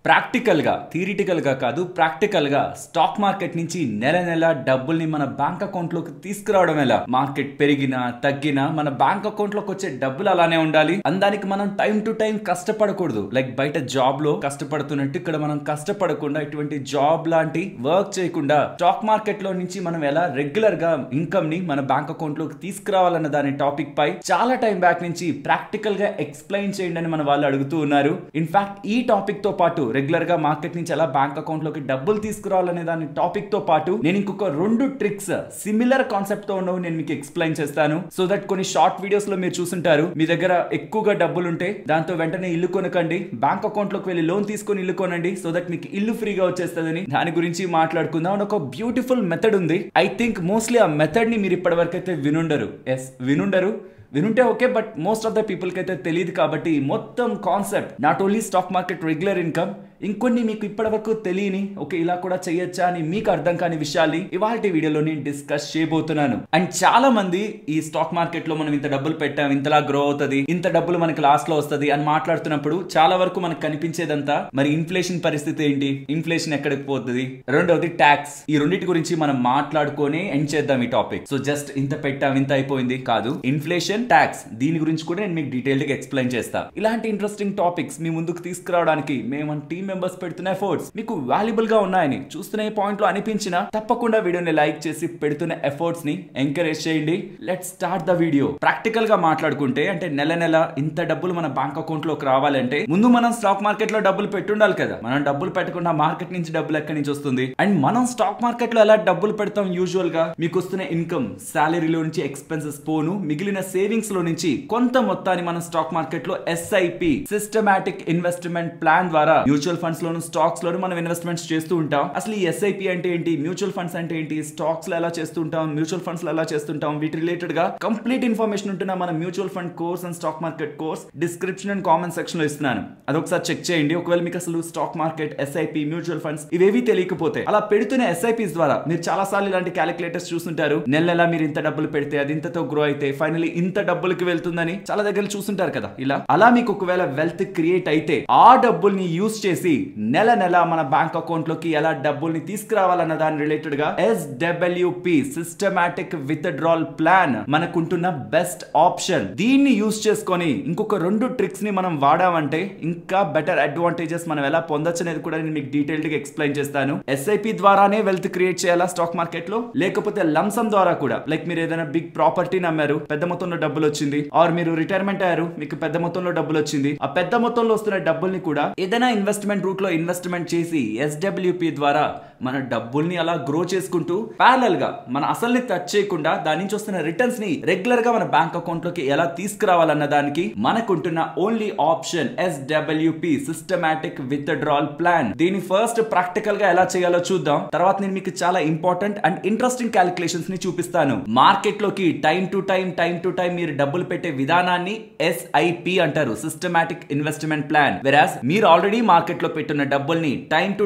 Practical గా theoretical గా కాదు, ప్రాక్టికల్ గా స్టాక్ మార్కెట్ నుంచి నెల నెల డబ్బుల్ని మన బ్యాంక్ అకౌంట్ లోకి తీసుకురావడం ఎలా? మార్కెట్ పెరిగినా తగ్గినా మన బ్యాంక్ అకౌంట్ లోకి వచ్చే డబ్బులు అలానే ఉండాలి. అందానికి మనం టైం టు టైం కష్టపడకూడదు. లైక్ బయట జాబ్ లో కష్టపడుతున్నట్టు ఇక్కడ మనం కష్టపడకుండా, ఇటువంటి జాబ్ లాంటి వర్క్ చేయకుండా స్టాక్ మార్కెట్ లో నుంచి మనం ఎలా రెగ్యులర్ గా ఇన్కమ్ ని మన బ్యాంక్ అకౌంట్ లోకి తీసుకురావాలన్న దాని టాపిక్ పై చాలా టైం బ్యాక్ నుంచి ప్రాక్టికల్ గా ఎక్స్ప్లెయిన్ చేయండి అని మన వాళ్ళు అడుగుతూ ఉన్నారు. ఇన్ఫాక్ట్ ఈ టాపిక్ తో పాటు రెగ్యులర్ గా మార్కెట్ నుంచి ఎలా బ్యాంక్ అకౌంట్ లోకి డబ్బులు తీసుకురావాలనే దాని టాపిక్ తో పాటు నేను ఇంకొక 2 ట్రిక్స్ సిమిలర్ కాన్సెప్ట్ తో ఉన్నవి నేను మీకు ఎక్స్ప్లెయిన్ చేస్తాను. సో దట్ కొన్ని షార్ట్ వీడియోస్ లో మీరు చూసుంటారు, మీ దగ్గర ఎక్కువగా డబ్బులు ఉంటే దాంతో వెంటనే ఇల్లు కొనకండి, బ్యాంక్ అకౌంట్ లోకి వెళ్ళి లోన్ తీసుకొని ఇల్లు కొనండి, సో దట్ మీకు ఇల్లు ఫ్రీగా వచ్చేస్తుందని దాని గురించి మాట్లాడుకుందాం. ఒక బ్యూటిఫుల్ మెథడ్ ఉంది. ఐ థింక్ మోస్ట్లీ ఆ మెథడ్ ని మీరు ఇప్పటి వరకు అయితే వినుంటే okay, but most of the people కి అయితే తెలియదు. కాబట్టి మొత్తం concept not only stock market regular income, ఇంకొన్ని మీకు ఇప్పటి వరకు తెలియని, ఓకే ఇలా కూడా చేయొచ్చా అని మీకు అర్థం కాని విషయాలు ఇవాళ వీడియోలో నేను డిస్కస్ చేయబోతున్నాను. అండ్ చాలా మంది ఈ స్టాక్ మార్కెట్ లో మనం ఇంత డబ్బులు పెట్టాం, ఇంతలా గ్రో అవుతుంది, ఇంత డబ్బులు మనకి లాస్ట్ లో వస్తుంది అని మాట్లాడుతున్నప్పుడు చాలా వరకు మనకు కనిపించేదంతా మరి ఇన్ఫ్లేషన్ పరిస్థితి ఏంటి, ఇన్ఫ్లేషన్ ఎక్కడికి పోతుంది, రెండవది ట్యాక్స్. ఈ రెండింటి గురించి మనం మాట్లాడుకొని ఎండ్ చేద్దాం ఈ టాపిక్. సో జస్ట్ ఇంత పెట్టాం ఇంత అయిపోయింది కాదు, ఇన్ఫ్లేషన్, ట్యాక్స్, దీని గురించి కూడా నేను మీకు డీటెయిల్ గా ఎక్స్ప్లెయిన్ చేస్తా. ఇలాంటి ఇంట్రెస్టింగ్ టాపిక్స్ మీ ముందుకు తీసుకురావడానికి మేము టీమ్ మెంబర్స్ పెడుతున్న ఎఫర్ట్స్ మీకు వాల్యుబుల్ గా ఉన్నాయని చూస్తున్న ఈ పాయింట్ లో అనిపించినా తప్పకుండా వీడియోని లైక్ చేసి పెడుతున్న ఎఫర్ట్స్ ని ఎంకరేజ్ చేయండి. Let's start the video. Practical గా మాట్లాడుకుంటే, అంటే నెల నెల ఇంత డబ్బులు మన బ్యాంక్ అకౌంట్ లోకి రావాలంటే ముందు మనం స్టాక్ మార్కెట్ లో డబ్బులు పెట్టుండాలి కదా. మనం డబ్బులు పెట్టకుండా మార్కెట్ నుంచి డబ్బులు ఎక్కడి నుంచి వస్తుంది? అండ్ మనం స్టాక్ మార్కెట్ లో ఎలా డబ్బులు పెడతాం? యూజువల్ గా మీకు వస్తున్న ఇన్కమ్, సాలరీలో నుంచి ఎక్స్పెన్సెస్ పోను మిగిలిన సేవింగ్స్ లో నుంచి కొంత మొత్తాన్ని మనం స్టాక్ మార్కెట్ లో ఎస్ఐపి, సిస్టమాటిక్ ఇన్వెస్ట్మెంట్ ప్లాన్ ద్వారా మ్యూచువల్ ఫండ్స్ లోను, స్టాక్స్ లోను మనం ఇన్వెస్ట్మెంట్స్ చేస్తూ ఉంటాం. అసలు ఈ ఎస్ఐపి అంటే ఏంటి, మ్యూచువల్ ఫండ్స్ అంటే ఏంటి, స్టాక్స్ లో ఎలా చేస్తుంటాం, మ్యూచువల్ ఫండ్స్ లో ఎలా చేస్తుంటాం, వీటి రిలేటెడ్ గా కంప్లీట్ ఇన్ఫర్మేషన్ ఉంటున్న మన mutual fund course and stock market course description and comment section లో ఇస్తున్నాను. అదొకసారి చెక్ చేయండి. ఒకవేళ మీకు అసలు stock market, SIP, mutual funds ఇవేవి తెలియకపోతే, అలా పెడుతున్న ఎస్ఐపిస్ ద్వారా మీరు చాలా సార్లు ఇలాంటి క్యాలిక్యులేటర్స్ చూస్తుంటారు. నెల నెల మీరు ఇంత డబ్బులు పెడితే అది ఇంతతో గ్రో అయితే ఫైనలీ ఇంత డబ్బులకి వెళ్తుందని చాలా దగ్గర చూస్తుంటారు కదా. అలా మీకు ఒకవేళ వెల్త్ క్రియేట్ అయితే ఆ డబ్బుల్ని యూజ్ చేసి నెల నెల మన బ్యాంక్ అకౌంట్ లోకి ఎలా డబ్బుల్ని తీసుకురావాలన్న దాని రిలేటెడ్ గా SWP, సిస్టమాటిక్ విత్డ్రాల్ ప్లాన్ మనకుంటున్న బెస్ట్ ఆప్షన్. దీన్ని యూజ్ చేసుకొని ఇంకొక 2 ట్రిక్స్ ని మనం వాడామంటే ఇంకా బెటర్ అడ్వాంటేజెస్ మనం ఎలా పొందొచ్చు అనేది కూడా నేను మీకు డీటెయిల్డ్ గా ఎక్స్ప్లెయిన్ చేస్తాను. ఎస్ఐపి ద్వారానే వెల్త్ క్రియేట్ చేయాలా స్టాక్ మార్కెట్ లో, లేకపోతే లంసమ్ ద్వారా కూడా, లైక్ మీరు ఏదైనా బిగ్ ప్రాపర్టీ నమ్మారు, పెద్ద మొత్తంలో డబ్బులు వచ్చింది, ఆర్ మీరు రిటైర్మెంట్ అయ్యారు, మీకు పెద్ద మొత్తంలో డబ్బులు వచ్చింది, ఆ పెద్ద మొత్తంలో వస్తున్న డబ్బుల్ని కూడా ఏదైనా ఇన్వెస్ట్మెంట్ రూట్ లో ఇన్వెస్ట్మెంట్ చేసి SWP ద్వారా మన డబ్బుల్ని అలా గ్రో చేసుకుంటూ ప్యారలల్ గా మన అసల్ని టచ్ చేయకుండా దాని నుంచి వస్తున్న రిటర్న్స్ ని రెగ్యులర్ గా మన బ్యాంక్ అకౌంట్ లోకి ఎలా తీసుకురావాలన్న దానికి మనకుంటున్న only option SWP, systematic withdrawal plan. దీని ఫస్ట్ ప్రాక్టికల్ గా ఎలా చేయాలో చూద్దాం. తర్వాత నేను మీకు చాలా ఇంపార్టెంట్ అండ్ ఇంట్రెస్టింగ్ క్యాలిక్యులేషన్స్ ని చూపిస్తాను. మార్కెట్ లోకి టైం టు టైం మీరు డబ్బులు పెట్టే విధానాన్ని SIP అంటారు, సిస్టమాటిక్ ఇన్వెస్ట్మెంట్ ప్లాన్. వెరాస్ మీరు ఆల్రెడీ మార్కెట్ లో పెట్టున్న డబ్బుల్ని time to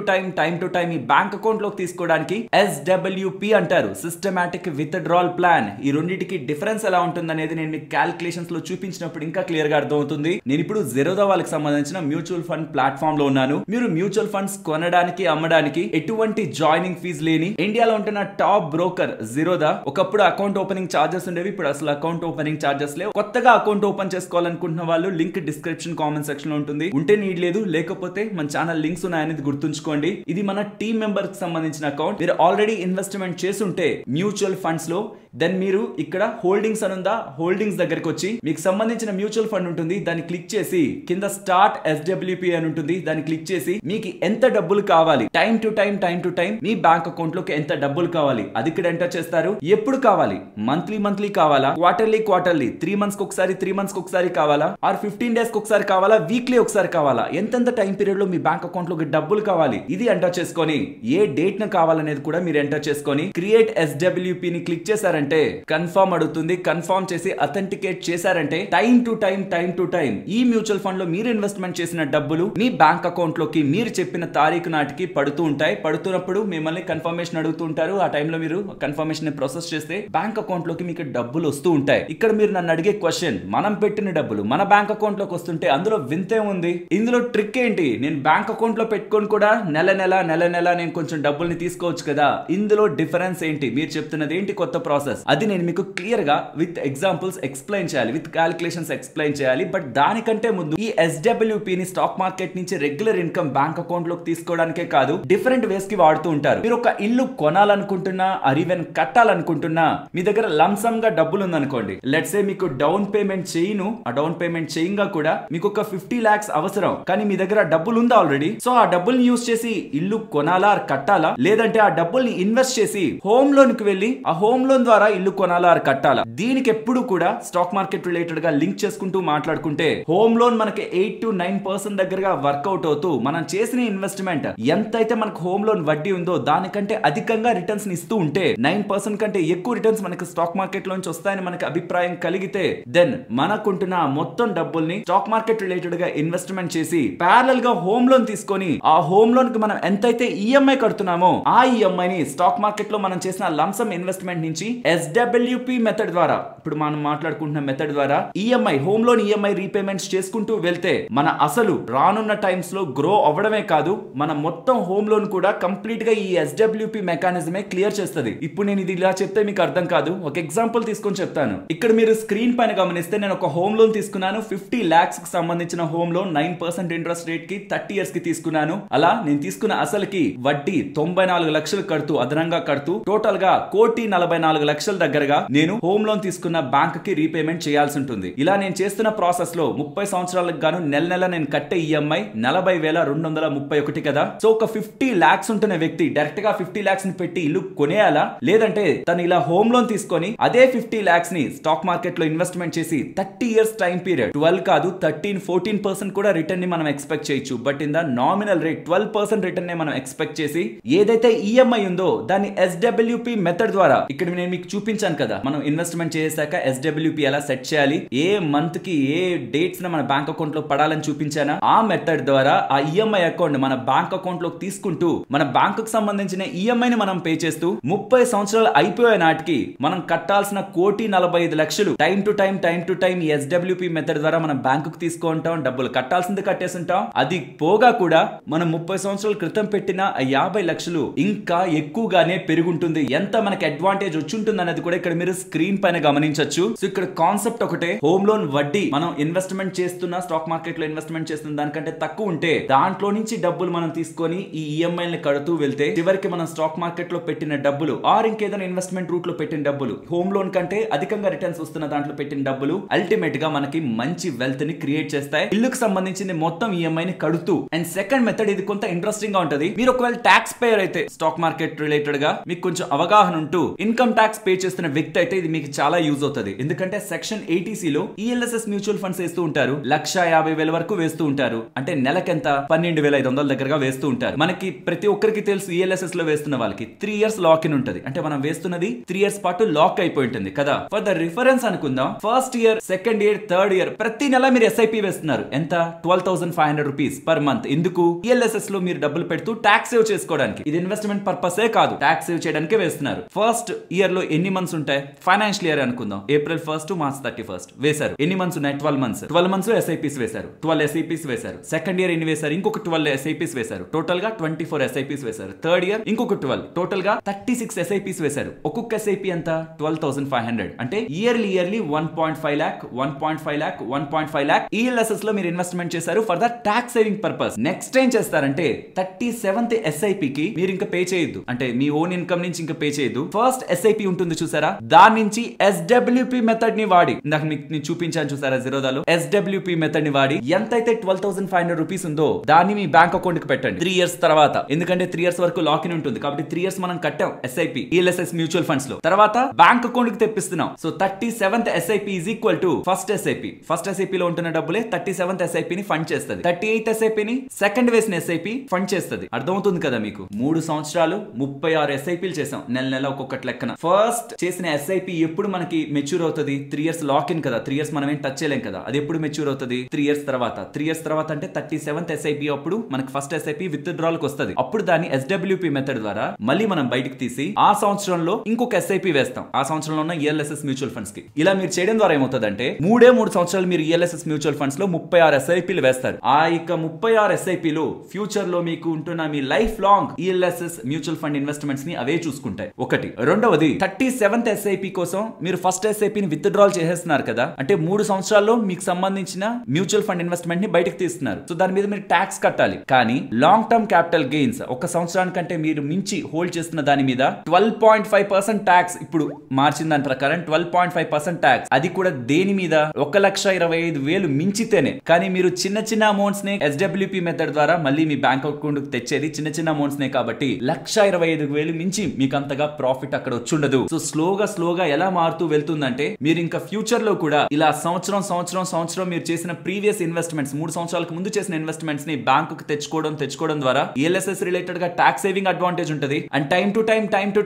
time me bank account లోకి తీసుకోవడానికి SWP అంటారు, సిస్టమాటిక్ విత్డ్రాల్ ప్లాన్. ఈ రెండింటికి డిఫరెన్స్ ఎలా ఉంటుంది అనేది నేను మీకు క్యాలిక్యులేషన్స్ లో చూపించినప్పుడు ఇంకా క్లియర్ గా అర్థమవుతుంది. నేను ఇప్పుడు Zerodha వాళ్ళకి సంబంధించిన మ్యూచువల్ ఫండ్ ప్లాట్ఫామ్ లో ఉన్నాను. మీరు మ్యూచువల్ ఫండ్స్ కొనడానికి, అమ్మడానికి ఎటువంటి జాయినింగ్ ఫీజు లేని ఇండియాలో ఉంటున్న టాప్ బ్రోకర్ Zerodha. ఒకప్పుడు అకౌంట్ ఓపెనింగ్ చార్జెస్ ఉండేవి, ఇప్పుడు అసలు అకౌంట్ ఓపెనింగ్ చార్జెస్ లేవు. కొత్తగా అకౌంట్ ఓపెన్ చేసుకోవాలనుకుంటున్న వాళ్ళు లింక్ డిస్క్రిప్షన్ కామెంట్ సెక్షన్ లో ఉంటుంది. ఉంటే నీడ్ లేదు, లేకపోతే మన ఛానల్ లింక్స్ ఉన్నాయనేది గుర్తుంచుకోండి. ఇది మన టీమ్ మెంబర్ కి సంబంధించిన అకౌంట్. మీరు ఆల్రెడీ ఇన్వెస్ట్మెంట్ చేస్తుంటే మ్యూచువల్ ఫండ్స్ లో, దెన్ మీరు ఇక్కడ హోల్డింగ్స్ అనుందా, హోల్డింగ్స్ దగ్గరికి వచ్చి మీకు సంబంధించిన మ్యూచువల్ ఫండ్ ఉంటుంది, దాన్ని క్లిక్ చేసి కింద స్టార్ట్ SWP అని ఉంటుంది, దాన్ని క్లిక్ చేసి మీకు ఎంత డబ్బులు కావాలి, time to time me bank account లోకి ఎంత డబ్బులు కావాలి అది ఇక్కడ ఎంటర్ చేస్తారు. ఎప్పుడు కావాలి, మంత్లీ కావాలా, క్వార్టర్లీ 3 మంత్స్ ఒకసారి కావాలా, ఆర్ 15 డేస్ ఒకసారి కావాలా, వీక్లీ ఒకసారి కావాలా, ఎంతెంత టైం పీరియడ్ లో మీ బ్యాంక్ అకౌంట్ లోకి డబ్బులు కావాలి ఇది ఎంటర్ చేసుకొని ఏ ఏ డేట్ ను కావాలనేది కూడా మీరు ఎంటర్ చేసుకొని క్రియేట్ SWP ని క్లిక్ చేశారంటే కన్ఫర్మ్ అడుగుతుంది. కన్ఫర్మ్ చేసి అథెంటికేట్ చేశారంటే టైం టు టైం ఈ మ్యూచువల్ ఫండ్ లో మీరు ఇన్వెస్ట్మెంట్ చేసిన డబ్బులు మీ బ్యాంక్ అకౌంట్ లోకి మీరు చెప్పిన తారీఖు నాటికి పడుతూ ఉంటాయి. పడుతున్నప్పుడు మిమ్మల్ని కన్ఫర్మేషన్ అడుగుతూ ఉంటారు. ఆ టైంలో మీరు కన్ఫర్మేషన్ ప్రాసెస్ చేస్తే బ్యాంక్ అకౌంట్ లోకి మీకు డబ్బులు వస్తూ ఉంటాయి. ఇక్కడ మీరు నన్ను అడిగే క్వశ్చన్, మనం పెట్టిన డబ్బులు మన బ్యాంక్ అకౌంట్ లోకి వస్తుంటే అందులో వింతే ఉంది. ఇందులో ట్రిక్ ఏంటి? నేను బ్యాంక్ అకౌంట్ లో పెట్టుకొని కూడా నెల నెల నేను కొంచెం డబ్బుల్ని తీసుకోవచ్చు కదా. ఇందులో డిఫరెన్స్ ఏంటి? మీరు చెప్తున్నది ఏంటి కొత్త ప్రాసెస్? అది నేను మీకు క్లియర్ గా విత్ ఎగ్జాంపుల్స్ ఎక్స్ప్లెయిన్ చేయాలి, విత్ క్యాలిక్యులేషన్స్ ఎక్స్ప్లెయిన్ చేయాలి. బట్ దానికంటే ముందు ఈ SWP ని స్టాక్ మార్కెట్ నుంచి రెగ్యులర్ ఇన్కమ్ బ్యాంక్ అకౌంట్ లోకి తీసుకోవడానికే కాదు, డిఫరెంట్ వేస్ కి వాడుతూ ఉంటారు. మీరు ఒక ఇల్లు కొనాలనుకుంటున్నా ఆర్ ఈవెన్ కట్టాలనుకుంటున్నా, మీ దగ్గర లంసమ్ గా డబ్బులు ఉందనుకోండి. లెట్స్ సే మీకు డౌన్ పేమెంట్ చేయను, ఆ డౌన్ పేమెంట్ చేయంగా కూడా మీకు ఒక 50 lakhs అవసరం, కానీ మీ దగ్గర డబ్బులు ఉందా ఆల్రెడీ. సో ఆ డబ్బుల్ని యూస్ చేసి ఇల్లు కొనాలా కట్టాలా, లేదంటే ఆ డబ్బుల్ని ఇన్వెస్ట్ చేసి హోమ్ లోన్ కి వెళ్ళి ఆ హోమ్ లోన్ ద్వారా ఇల్లు కొనాలా కట్టాలా. దీనికి ఎప్పుడు కూడా స్టాక్ మార్కెట్ రిలేటెడ్ గా లింక్ చేసుకుంటూ మాట్లాడుకుంటే హోమ్ లోన్ మనకి 8 to 9% దగ్గరగా వర్కౌట్ అవుతూ మనం చేసిన ఇన్వెస్ట్మెంట్ ఎంతైతే మనకు హోమ్ లోన్ వడ్డీ ఉందో దానికంటే అధికంగా రిటర్న్స్ ఇస్తూ ఉంటే 9% కంటే ఎక్కువ రిటర్న్స్ మనకి స్టాక్ మార్కెట్ లోంచి వస్తాయని మనకి అభిప్రాయం కలిగితే దెన్ మనకుంటున్న మొత్తం డబ్బుల్ని స్టాక్ మార్కెట్ రిలేటెడ్ గా ఇన్వెస్ట్మెంట్ చేసి ప్యారలల్ గా హోమ్ లోన్ తీసుకొని ఆ హోమ్ లోన్ కి మనం ఎంతైతే ఈఎంఐ కడుతున్నామో ఆ ఈఎంఐ ని స్టాక్ మార్కెట్ లో మనం చేసిన లంసమ్ ఇన్వెస్ట్మెంట్ నుంచి SWP మెథడ్ ద్వారా, ఇప్పుడు మనం మాట్లాడుకుంటున్న మెథడ్ ద్వారా EMI home loan EMI repayments చేసుకుంటూ వెళ్తే మన అసలు రానున్న టైమ్స్ లో గ్రో అవ్వడమే కాదు, మన మొత్తం హోమ్ లోన్ కూడా కంప్లీట్ గా ఈ SWP మెకానిజమే క్లియర్ చేస్తుంది. ఇప్పుడు నేను ఇది ఇలా చెప్తే మీకు అర్థం కాదు, ఒక ఎగ్జాంపుల్ తీసుకొని చెప్తాను. ఇక్కడ మీరు స్క్రీన్ పైన గమనిస్తే నేను ఒక హోమ్ లోన్ తీసుకున్నాను. 50 lakhs కి సంబంధించిన హోమ్ లోన్ 9% ఇంట్రెస్ట్ రేట్ కి 30 years కి తీసుకున్నాను. అలా నేను తీసుకున్న అసలుకి వడ్డీ 94 లక్షలు కడుతూ అదనంగా కడుతూ టోటల్ గా 1,44,00,000 దగ్గరగా నేను హోమ్ లోన్ తీసుకున్న బ్యాంక్ కి రీపేమెంట్ చేయాల్సి ఉంటుంది. ఇలా నేను చేస్తున్న ప్రాసెస్ లో 30 సంవత్సరాలకు గాను నెల నేను కట్టే ఈఎంఐ 40,231 కదా. సో ఒక 50 lakhs ఉంటున్న వ్యక్తి డైరెక్ట్ గా 50 lakhs ని పెట్టి ఇల్లు కొనేయాలా, లేదంటే తను ఇలా హోమ్ లోన్ తీసుకొని అదే 50 lakhs ని స్టాక్ మార్కెట్ లో ఇన్వెస్ట్మెంట్ చేసి 30 years టైం పీరియడ్ 12 కాదు 13-14% కూడా రిటర్న్ ని మనం ఎక్స్పెక్ట్ చేయొచ్చు. But in the nominal rate 12% return ని మనం ఎక్స్పెక్ట్ చేసి ఏదైతే ఈఎంఐ ఉందో దాన్ని SWP మెథడ్ ద్వారా, ఇక్కడ నేను మీకు చూపించాను కదా మనం ఇన్వెస్ట్మెంట్ చేసాక SWP ఎలా సెట్ చేయాలి, ఏ మంత్ కి ఏ డేట్స్ మన బ్యాంక్ అకౌంట్ లో పడాలని చూపించానా. ఆ మెథడ్ ద్వారా ఆ ఈఎంఐ అకౌంట్ మన బ్యాంక్ అకౌంట్ లో తీసుకుంటూ మన బ్యాంక్ కు సంబంధించిన ఈఎంఐ ని మనం పే చేస్తూ 30 సంవత్సరాలు అయిపోయే నాటికి మనం కట్టాల్సిన 1,45,00,000 టైం టు టైం ఈ SWP మెథడ్ ద్వారా మనం బ్యాంకు తీసుకుంటాం, డబ్బులు కట్టాల్సింది కట్టేస్తుంటాం. అది పోగా కూడా మనం 30 సంవత్సరాల క్రితం పెట్టిన 50 లక్షలు ఇంకా ఎక్కువగానే పెరుగుంటుంది. ఎంత మనకి అడ్వాంటేజ్ వచ్చుంటుంది అనేది కూడా ఇక్కడ మీరు స్క్రీన్ పైన గమనించొచ్చు. సో ఇక్కడ కాన్సెప్ట్ ఒకటే, హోమ్ లోన్ వడ్డీ మనం ఇన్వెస్ట్మెంట్ చేస్తున్న స్టాక్ మార్కెట్ లో ఇన్వెస్ట్మెంట్ చేస్తున్న దానికంటే తక్కువ ఉంటే దాంట్లో నుంచి డబ్బులు మనం తీసుకొని ఈ ఈఎంఐని కడుతూ వెళ్తే చివరికి మనం స్టాక్ మార్కెట్ లో పెట్టిన డబ్బులు ఆర్ ఇంకేదైనా ఇన్వెస్ట్మెంట్ రూట్ లో పెట్టిన డబ్బులు హోమ్ లోన్ కంటే అధికంగా రిటర్న్స్ వస్తున్న దాంట్లో పెట్టిన డబ్బులు అల్టిమేట్ గా మనకి మంచి వెల్త్ ని క్రియేట్ చేస్తాయి, ఇల్లుకు సంబంధించిన మొత్తం ఈఎంఐ ని కడుతూ. అండ్ సెకండ్ మెథడ్, ఇది కొంత ఇంట్రెస్టింగ్ గా ఉంటది. మీరు ఒకవేళ ట్యాక్స్ పేయర్ అయితే స్టాక్ మార్కెట్ రిలేటెడ్ గా మీకు కొంచెం అవగాహన ఉంటూ ఇన్కమ్ ట్యాక్స్ పే చేస్తున్న వ్యక్తి అయితే ఇది మీకు చాలా యూజ్ అవుతుంది. ఎందుకంటే సెక్షన్ 80C లో ELSS మ్యూచువల్ ఫండ్స్ వేస్తూ ఉంటారు, 1,50,000 వరకు వేస్తూ ఉంటారు. అంటే నెలకెంత 12,500 దగ్గరగా వేస్తూ ఉంటారు. మనకి ప్రతి ఒక్కరికి తెలుసు ELSS లో వేస్తున్న వాళ్ళకి 3 years లాక్ ఇన్ ఉంటుంది. అంటే మనం వేస్తున్నది 3 years పాటు లాక్ అయిపోయి ఉంటుంది కదా. ఫర్ ద రిఫరెన్స్ అనుకుందాం, first year, second year, third year ప్రతి నెల మీరు SIP వేస్తున్నారు. ఎంత? 12,500 రూపీస్ పర్ మంత్. ఎందుకు? ELSS లో మీరు డబ్బులు పెడుతూ ట్యాక్స్ సేవ్ చేసుకోవడానికి. ఇది ఇన్వెస్ట్మెంట్ పర్పసే కాదు, ట్యాక్స్ సేవ్ చేయడానికే వేస్తున్నారు. ఫస్ట్ ఇయర్ లో ఎన్ని మంత్స్ ఉంటాయి? ఫైనాన్షియల్ ఇయర్ అనుకుందాం, April 1st to March 31st వేశారు. ఎన్ని మంత్స్ ఉన్నాయి? 12 months. 12 months SIPs వేశారు, 12 SIPs వేశారు. సెకండ్ ఇయర్ ఎన్ని వేశారు? ఇంకొక 12 SIPs వేశారు. టోటల్ గా 24 SIPs వేశారు. థర్డ్ ఇయర్ ఇంకొక 12, టోటల్ గా 36 SIPs వేశారు. ఒక్కొక్క SIP ఎంత? 12,500. అంటే yearly 1.5 lakh, 1.5 lakh, 1.5 lakh ELSS లో మీరు ఇన్వెస్ట్మెంట్ చేశారు for the tax saving purpose. Next ఏం చేస్తారంటే 37th SIP కి మీరు ఇంకా పే చేయొద్దు, అంటే మీ ఓన్ ఇన్కమ్ నుంచి ఇంకా పే చేయొద్దు. ఫస్ట్ SIP ఉంటుంది చూసారా, దాని నుంచి SWP మెథడ్ ని వాడి ఇందాక మీకు నేను చూపించాను చూసారా జిరోదాలో SWP మెథడ్ ని వాడి ఎంతైతే 12,500 రూపీస్ ఉందో దాన్ని మీ బ్యాంక్ అకౌంట్ కి పెట్టండి 3 ఇయర్స్ తర్వాత. ఎందుకంటే 3 ఇయర్స్ వరకు లాక్ ఇన్ ఉంటుంది కాబట్టి 3 ఇయర్స్ మనం కట్టాం SIP ELSS మ్యూచువల్ ఫండ్స్ లో. తర్వాత బ్యాంక్ అకౌంట్ కి తెప్పిస్తున్నాం. So 37th SIP is equal to first SIP. First SIP లో ఉంటున్న డబ్బులే 37th SIP ని ఫండ్ చేస్తుంది. 38th SIP ని సెకండ్ వేసిన SIP ఫండ్ చేస్తుంది. అర్థమవుతుంది కదా మీకు? 3 సంవత్సరాలు 36 SIPలు చేసాం నెల నెల ఒక్కొక్కటి లెక్కన. ఫస్ట్ చేసిన SIP ఎప్పుడు మనకి మెచ్యూర్ అవుతుంది? 3 ఇయర్స్ లాక్ ఇన్ కదా, 3 ఇయర్స్ మనం ఏం టచ్ చేయలేం కదా. అది ఎప్పుడు మెచ్యూర్ అవుతుంది? 3 ఇయర్స్ తర్వాత. 3 ఇయర్స్ తర్వాత అంటే 37th SIP అప్పుడు మనకి ఫస్ట్ SIP విత్ డ్రాల్ కి వస్తుంది. అప్పుడు దాన్ని SWP మెథడ్ ద్వారా మళ్ళీ మనం బయటకు తీసి ఆ సంవత్సరంలో ఇంకొక SIP వేస్తాం ఆ సంవత్సరంలో ఉన్న ELSS మ్యూచువల్ ఫండ్స్ కి. ఇలా మీరు చేయడం ద్వారా ఏమవుతుందంటే 3 సంవత్సరాలు మీరు ELSS మ్యూచువల్ ఫండ్స్ లో 36 SIPలు వేస్తారు. ఆ ఇక 36 SIPలు ఫ్యూచర్ లో మీకు ఉంటున్న మీ life long ELSS mutual fund investments ని అవే చూసుకుంటాయి. ఒకటి. రెండవది 37th SIP కోసం మీరు ఫస్ట్ SIP ని విత్ డ్రాల్ చేసేస్తున్నారు కదా, అంటే 3 సంవత్సరాల్లో మీకు సంబంధించిన మ్యూచువల్ ఫండ్ ఇన్వెస్ట్మెంట్ ని బయటకు తీస్తున్నారు. సో దాని మీద మీరు ట్యాక్స్ కట్టాలి. కానీ లాంగ్ టర్మ్ క్యాపిటల్ గెయిన్స్ ఒక సంవత్సరానికంటే మీరు మించి హోల్డ్ చేస్తున్న దాని మీద 12.5% ట్యాక్స్ ఇప్పుడు మార్చిన దాని ప్రకారం 12.5% ట్యాక్స్. అది కూడా దేని మీద? 1,25,000 మించితేనే. కానీ మీరు చిన్న చిన్న అమౌంట్స్ నే SWP మెథడ్ ద్వారా మళ్ళీ మీ బ్యాంక్ అకౌంట్ కు తెచ్చేది చిన్న చిన్న అమౌంట్స్ నే కాబట్టి 1,25,000 మించి మీకు అంతగా ప్రాఫిట్ అక్కడ వచ్చుండదు. సో స్లోగా ఎలా మారుతూ వెళ్తుందంటే మీరు ఇంకా ఫ్యూచర్ లో కూడా ఇలా సంవత్సరం మీరు చేసిన ప్రీవియస్ ఇన్వెస్ట్మెంట్స్ 3 సంవత్సరాలకు ముందు చేసిన ఇన్వెస్ట్మెంట్స్ ని బ్యాంకు కు తెచ్చుకోవడం ద్వారా ELSS రిలేటెడ్ గా ట్యాక్స్ సేవింగ్ అడ్వాంటేజ్ ఉంటుంది. అండ్ టైం టు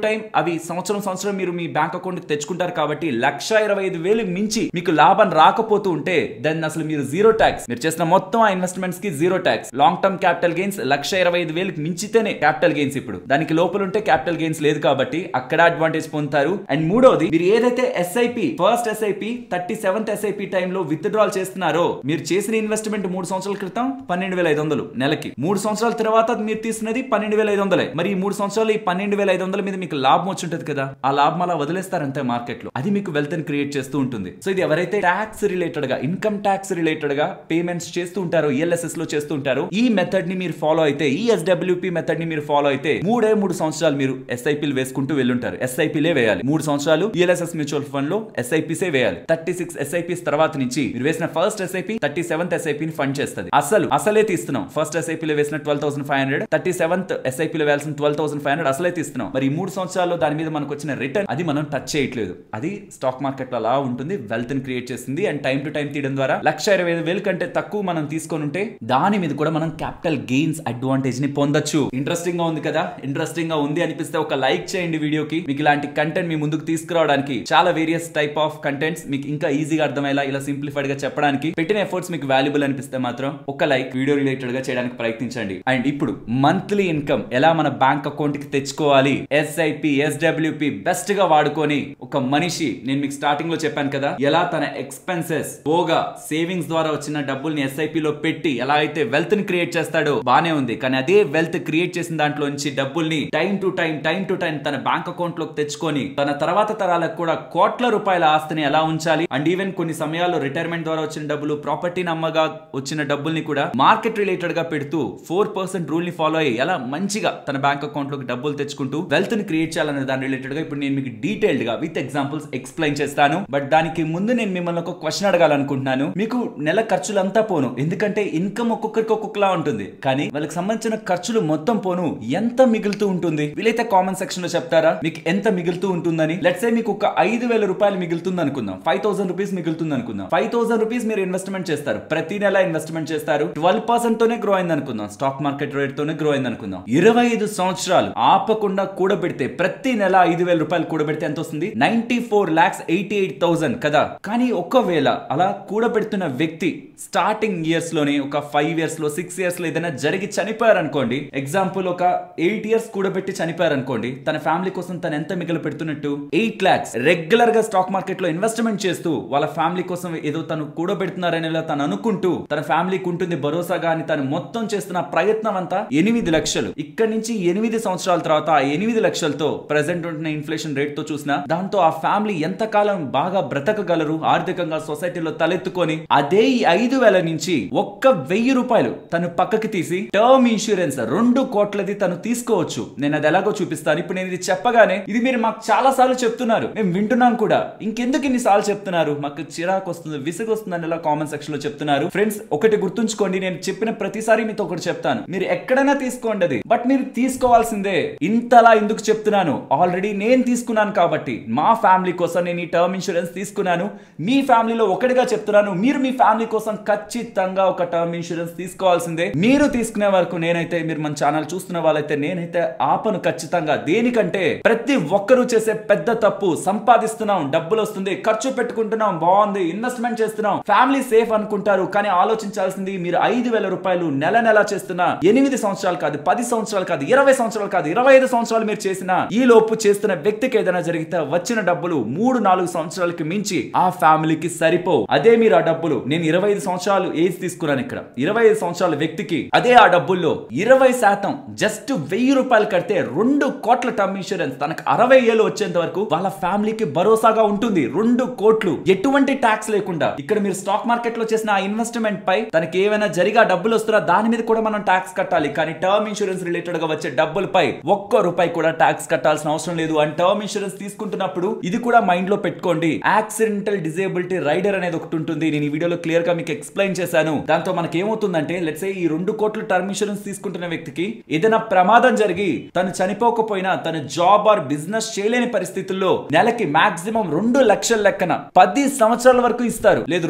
టైం అవి సంవత్సరం మీరు మీ బ్యాంక్ అకౌంట్ కి తెచ్చుకుంటారు కాబట్టి 1,25,000 మించి మీకు లాభం రాకపోతూ ఉంటే దెన్ అసలు మీరు జీరో ట్యాక్స్. మీరు చేసిన మొత్తం ఆ ఇన్వెస్ట్మెంట్స్ కి zero tax. Long term capital gains 1,25,000 మించితేనే క్యాపిటల్ గెయిన్స్. ఇప్పుడు దానికి లోపల ఉంటే క్యాపిటల్ గెయిన్స్ లేదు కాబట్టి అక్కడ అడ్వాంటేజ్ పొందుతారు. అండ్ మూడోది మీరు ఏదైతే SIP first SIP 37th SIP టైంలో విత్ డ్రాల్ చేస్తున్నారో మీరు చేసిన ఇన్వెస్ట్మెంట్ 3 సంవత్సరాల క్రితం 12,500 నెలకి. 3 సంవత్సరాల తర్వాత మీరు తీసుకున్నది 12,500. మరి ఈ 3 సంవత్సరాలు ఈ 12,500 మీద మీకు లాభం వచ్చి ఉంటుంది కదా, ఆ లాభం అలా వదిలేస్తారంతే మార్కెట్ లో. అది మీకు వెల్త్ ని క్రియేట్ చేస్తూ ఉంటుంది. సో ఇది ఎవరైతే ట్యాక్స్ రిలేటెడ్ గా ఇన్కమ్ ట్యాక్స్ రిలేటెడ్ గా పేమెంట్స్ చేస్తూ ఉంటారో ELSS లో చేస్తూ ఉంటారో ఈ మెథడ్ ని మీరు ఫాలో అయితే, ఈ SWP మెథడ్ ని మీరు ఫాలో అయితే 3 సంవత్సరాలు మీరు SIPలు వేసుకుంటూ వెళ్ళుంటారు. SIPలే వేయాలి. 3 సంవత్సరాలు ELSS మ్యూచువల్ ఫండ్ లో SIPసే వేయాలి. 36 SIPs తర్వాత నుంచి మీరు వేసిన ఫస్ట్ SIP 37th SIP ని ఫండ్ చేస్తుంది. అసలే తీస్తున్నాం. ఫస్ట్ SIP లో వేసిన 12,500, 37th SIP లో వేయాల్సిన 12,500 అసలే తీస్తున్నాం. మరి 3 సంవత్సరాల్లో దాని మీద మనకు వచ్చిన రిటర్న్ అది మనం టచ్ చేయట్లేదు. అది స్టాక్ మార్కెట్ లో అలా ఉంటుంది, వెల్త్ ని క్రియేట్ చేస్తుంది. అండ్ టైం టు టైం తీయడం ద్వారా 1,25,000 కంటే తక్కువ మనం తీసుకొని ఉంటే దాని మీద కూడా మనం క్యాపిటల్ గెయిన్స్ అడ్వాంటేజ్ ని పొందొచ్చు. ఇంట్రెస్టింగ్ గా ఉంది కదా? ఇంట్రెస్టింగ్ గా ఉంది అనిపిస్తే ఒక లైక్ చేయండి వీడియోకి. మీకు ఇలాంటి కంటెంట్ మీ ముందుకు తీసుకురావడానికి చాలా వేరియస్ టైప్ ఆఫ్ కంటెంట్స్ మీకు ఇంకా ఈజీగా అర్థమయ్యేలా ఇలా సింప్లిఫైడ్ గా చెప్పడానికి పెట్టిన ఎఫర్ట్స్ మీకు వాల్యుబుల్ అనిపిస్తే మాత్రం ఒక లైక్ వీడియో రిలేటెడ్ గా చేయడానికి ప్రయత్నించండి. అండ్ ఇప్పుడు మంత్లీ ఇన్కమ్ ఎలా మన బ్యాంక్ అకౌంట్ కి తెచ్చుకోవాలి, SIP SWP బెస్ట్ గా వాడుకొని ఒక మనిషి, నేను మీకు స్టార్టింగ్ లో చెప్పాను కదా, ఎలా తన ఎక్స్పెన్సెస్ పోగా సేవింగ్స్ ద్వారా వచ్చిన డబ్బుల్ని SIP లో పెట్టి ఎలా అయితే వెల్త్ ని క్రియేట్ చేస్తాడో బానే ఉంది. కానీ అదే వెల్త్ క్రియేట్ చేసిన దాంట్లో నుంచి డబ్బుల్ని టైం టు టైం తన బ్యాంక్ అకౌంట్ లోకి తెచ్చుకొని తన తర్వాత తరాలకు కూడా కోట్ల రూపాయల ఆస్తిని ఎలా ఉంచాలి. అండ్ ఈవెన్ కొన్ని సమయాల్లో రిటైర్మెంట్ ద్వారా వచ్చిన డబ్బులు, ప్రాపర్టీని అమ్మగా వచ్చిన డబ్బుల్ని కూడా మార్కెట్ రిలేటెడ్ గా పెడుతూ 4% రూల్ ని ఫాలో అయ్యి ఎలా మంచిగా తన బ్యాంక్ అకౌంట్ లోకి డబ్బులు తెచ్చుకుంటూ వెల్త్ ని క్రియేట్ చేయాలనే దాని రిలేటెడ్ గా ఇప్పుడు నేను మీకు డీటెయిల్డ్ గా విత్ ఎగ్జాంపుల్స్ ఎక్స్ప్లెయిన్ చేస్తాను. బట్ దానికి ముందు నేను మిమ్మల్ని ఒక క్వశ్చన్ అడగాలనుకుంటున్నాను. మీకు నెల ఖర్చులంతా పోను, ఎందుకంటే ఇన్కమ్ ఒక్కొక్కరికి ఒక్కొక్కలా ఉంటుంది. కానీ వాళ్ళకి సంబంధించిన ఖర్చులు మొత్తం పోను ఎంత మిగులుతూ ఉంటుంది? వీలైతే కామెంట్ సెక్షన్ లో చెప్తారా మీకు ఎంత మిగులుతూ ఉంటుందని? లెట్స్ సే మీకు ఒక 5,000 రూపాయలు మిగులుతుంది అనుకుందాం, 5,000 రూపీస్ మిగులుతుంది అనుకుందాం. 5,000 రూపీస్ మీరు ఇన్వెస్ట్మెంట్ చేస్తారు, ప్రతి నెల ఇన్వెస్ట్మెంట్ చేస్తారు. 12% తోనే గ్రో అయింది అనుకుందాం, స్టాక్ మార్కెట్ రేట్ తోనే గ్రో అయింది అనుకుందాం. 25 సంవత్సరాలు ఆపకుండా కూడబెడితే ప్రతి నెల 5,000 రూపాయలు కూడబెడితే ఎంత వస్తుంది? 94,88,000 కదా. కానీ ఒకవేళ అలా కూడబెడుతున్న వ్యక్తి స్టార్టింగ్ ఇయర్స్ లోనే ఒక 5 ఇయర్స్ లో 6 ఇయర్స్ లో ఏదైనా జరిగి చనిపోయారు అనుకోండి, ఎగ్జాంపుల్ ఒక 8 ఇయర్స్ కూడబెట్టి చనిపోయారు అనుకోండి, తన ఫ్యామిలీ కోసం తను ఎంత మిగిలి పెడుతున్నట్టు 8 lakhs రెగ్యులర్ గా స్టాక్ మార్కెట్ లో ఇన్వెస్ట్మెంట్ చేస్తూ వాళ్ళ ఫ్యామిలీ కోసం ఏదో తను కూడబెడుతున్నారని తను అనుకుంటూ తన ఫ్యామిలీకి ఉంటుంది భరోసాగా అని తను మొత్తం చేస్తున్న ప్రయత్నం అంతా 8 లక్షలు. ఇక్కడ నుంచి 8 సంవత్సరాల తర్వాత ఆ 8 లక్షలతో ప్రెసెంట్ ఉంటున్న ఇన్ఫ్లేషన్ రేట్ తో చూసినా దాంతో ఆ ఫ్యామిలీ ఎంతకాలం బాగా బ్రతకగలరు, ఆర్థికంగా సొసైటీలో తలెత్తుకొని. అదే ఈ 5,000 నుంచి 1,000 రూపాయలు తను పక్కకి తీసి టర్మ్ ఇన్సూరెన్స్ 2 కోట్లది తను తీసుకోవచ్చు. నేను అది ఎలాగో చూపిస్తాను. ఇప్పుడు నేను ఇది చెప్పగానే ఇది మీరు మాకు చాలా సార్లు చెప్తున్నారు, మేము వింటున్నాం కూడా ఇంకెందుకు ఇన్నిసార్లు చెప్తున్నారు, మాకు చిరాకు వస్తుంది, విసుగు వస్తుందని ఇలా కామెంట్ సెక్షన్ లో చెప్తున్నారు. ఫ్రెండ్స్, ఒకటి గుర్తుంచుకోండి, నేను చెప్పిన ప్రతిసారి మీతో ఒకటి చెప్తాను, మీరు ఎక్కడైనా తీసుకోండి అది, బట్ మీరు తీసుకోవాల్సిందే. ఇంతలా ఎందుకు చెప్తున్నాను, ఆల్రెడీ నేను తీసుకున్నాను కాబట్టి, మా ఫ్యామిలీ కోసం నేను ఈ టర్మ్ ఇన్సూరెన్స్ తీసుకున్నాను. మీ ఫ్యామిలీలో ఒకటిగా చెప్తున్నాను, మీరు మీ ఫ్యామిలీ కోసం ఖచ్చితంగా ఒక టర్మ్ ఇన్సూరెన్స్ తీసుకోవాల్సిందే. మీరు తీసుకునే వరకు నేనైతే, మీరు మన ఛానల్ చూస్తున్న వాళ్ళైతే నేనైతే ఆపను ఖచ్చితంగా. దేనికంటే ప్రతి ఒక్కరూ చేసే పెద్ద తప్పు, సంపాదిస్తున్నాం, డబ్బులు వస్తుంది, ఖర్చు పెట్టుకుంటున్నాం, బాగుంది, ఇన్వెస్ట్మెంట్ చేస్తున్నాం, ఫ్యామిలీ సేఫ్ అనుకుంటారు. కానీ ఆలోచించాల్సింది, మీరు 5,000 రూపాయలు నెల నెల చేస్తున్నా 8 సంవత్సరాలు కాదు, 10 సంవత్సరాలు కాదు, 20 సంవత్సరాలు కాదు, 25 సంవత్సరాలు మీరు చేసిన ఈ లోపు చేస్తున్న వ్యక్తికి ఏదైనా జరిగితే వచ్చిన డబ్బులు 3-4 సంవత్సరాలకి మించి ఆ ఫ్యామిలీకి సరిపోవు. అదే మీరు ఆ డబ్బులు, నేను 25 సంవత్సరాలు ఏజ్ తీసుకున్నాను ఇక్కడ, 25 సంవత్సరాల వ్యక్తికి అదే ఆ డబ్బుల్లో 20% జస్ట్ 1000 రూపాయలు కడితే 2 కోట్ల టర్మ్ ఇన్సూరెన్స్ తనకు 60 ఏళ్ళు వచ్చేంత వరకు వాళ్ళ ఫ్యామిలీకి భరోసాగా ఉంటుంది. 2 కోట్లు ఎటువంటి ట్యాక్స్ లేకుండా. ఇక్కడ మీరు స్టాక్ మార్కెట్ లో చేసిన ఆ ఇన్వెస్ట్మెంట్ పై తనకి ఏమైనా జరిగా డబ్బులు వస్తున్నా దాని మీద కూడా మనం ట్యాక్స్ కట్టాలి. కానీ టర్మ్ ఇన్సూరెన్స్ రిలేటెడ్ గా వచ్చే డబ్బులపై 1 రూపాయి కూడా ట్యాక్స్ కట్టాల్సిన అవసరం లేదు. అండ్ టర్మ్ ఇన్సూరెన్స్ తీసుకుంటున్నప్పుడు ఇది కూడా మైండ్ లో పెట్టుకోండి, యాక్సిడెంటల్ డిజేబిలిటీ రైడర్ అనేది ఒకటి ఉంటుంది. నేను ఈ వీడియోలో క్లియర్ గా మీకు ఎక్స్ప్లెయిన్ చేశాను. దాంతో మనకి ఏమవుతుందంటే, లెట్స్ సే ఈ 2 కోట్ల టర్మ్ ఇన్సూరెన్స్ తీసుకుంటున్న వ్యక్తికి ఏదైనా ప్రమాదం జరిగి తను చనిపోకపోయినా, తన జాబ్ ఆర్ బిజినెస్ చేయలేని పరిస్థితుల్లో నెలకి మాక్సిమం 2 లక్షల లెక్కన 10 సంవత్సరాల వరకు ఇస్తారు. లేదు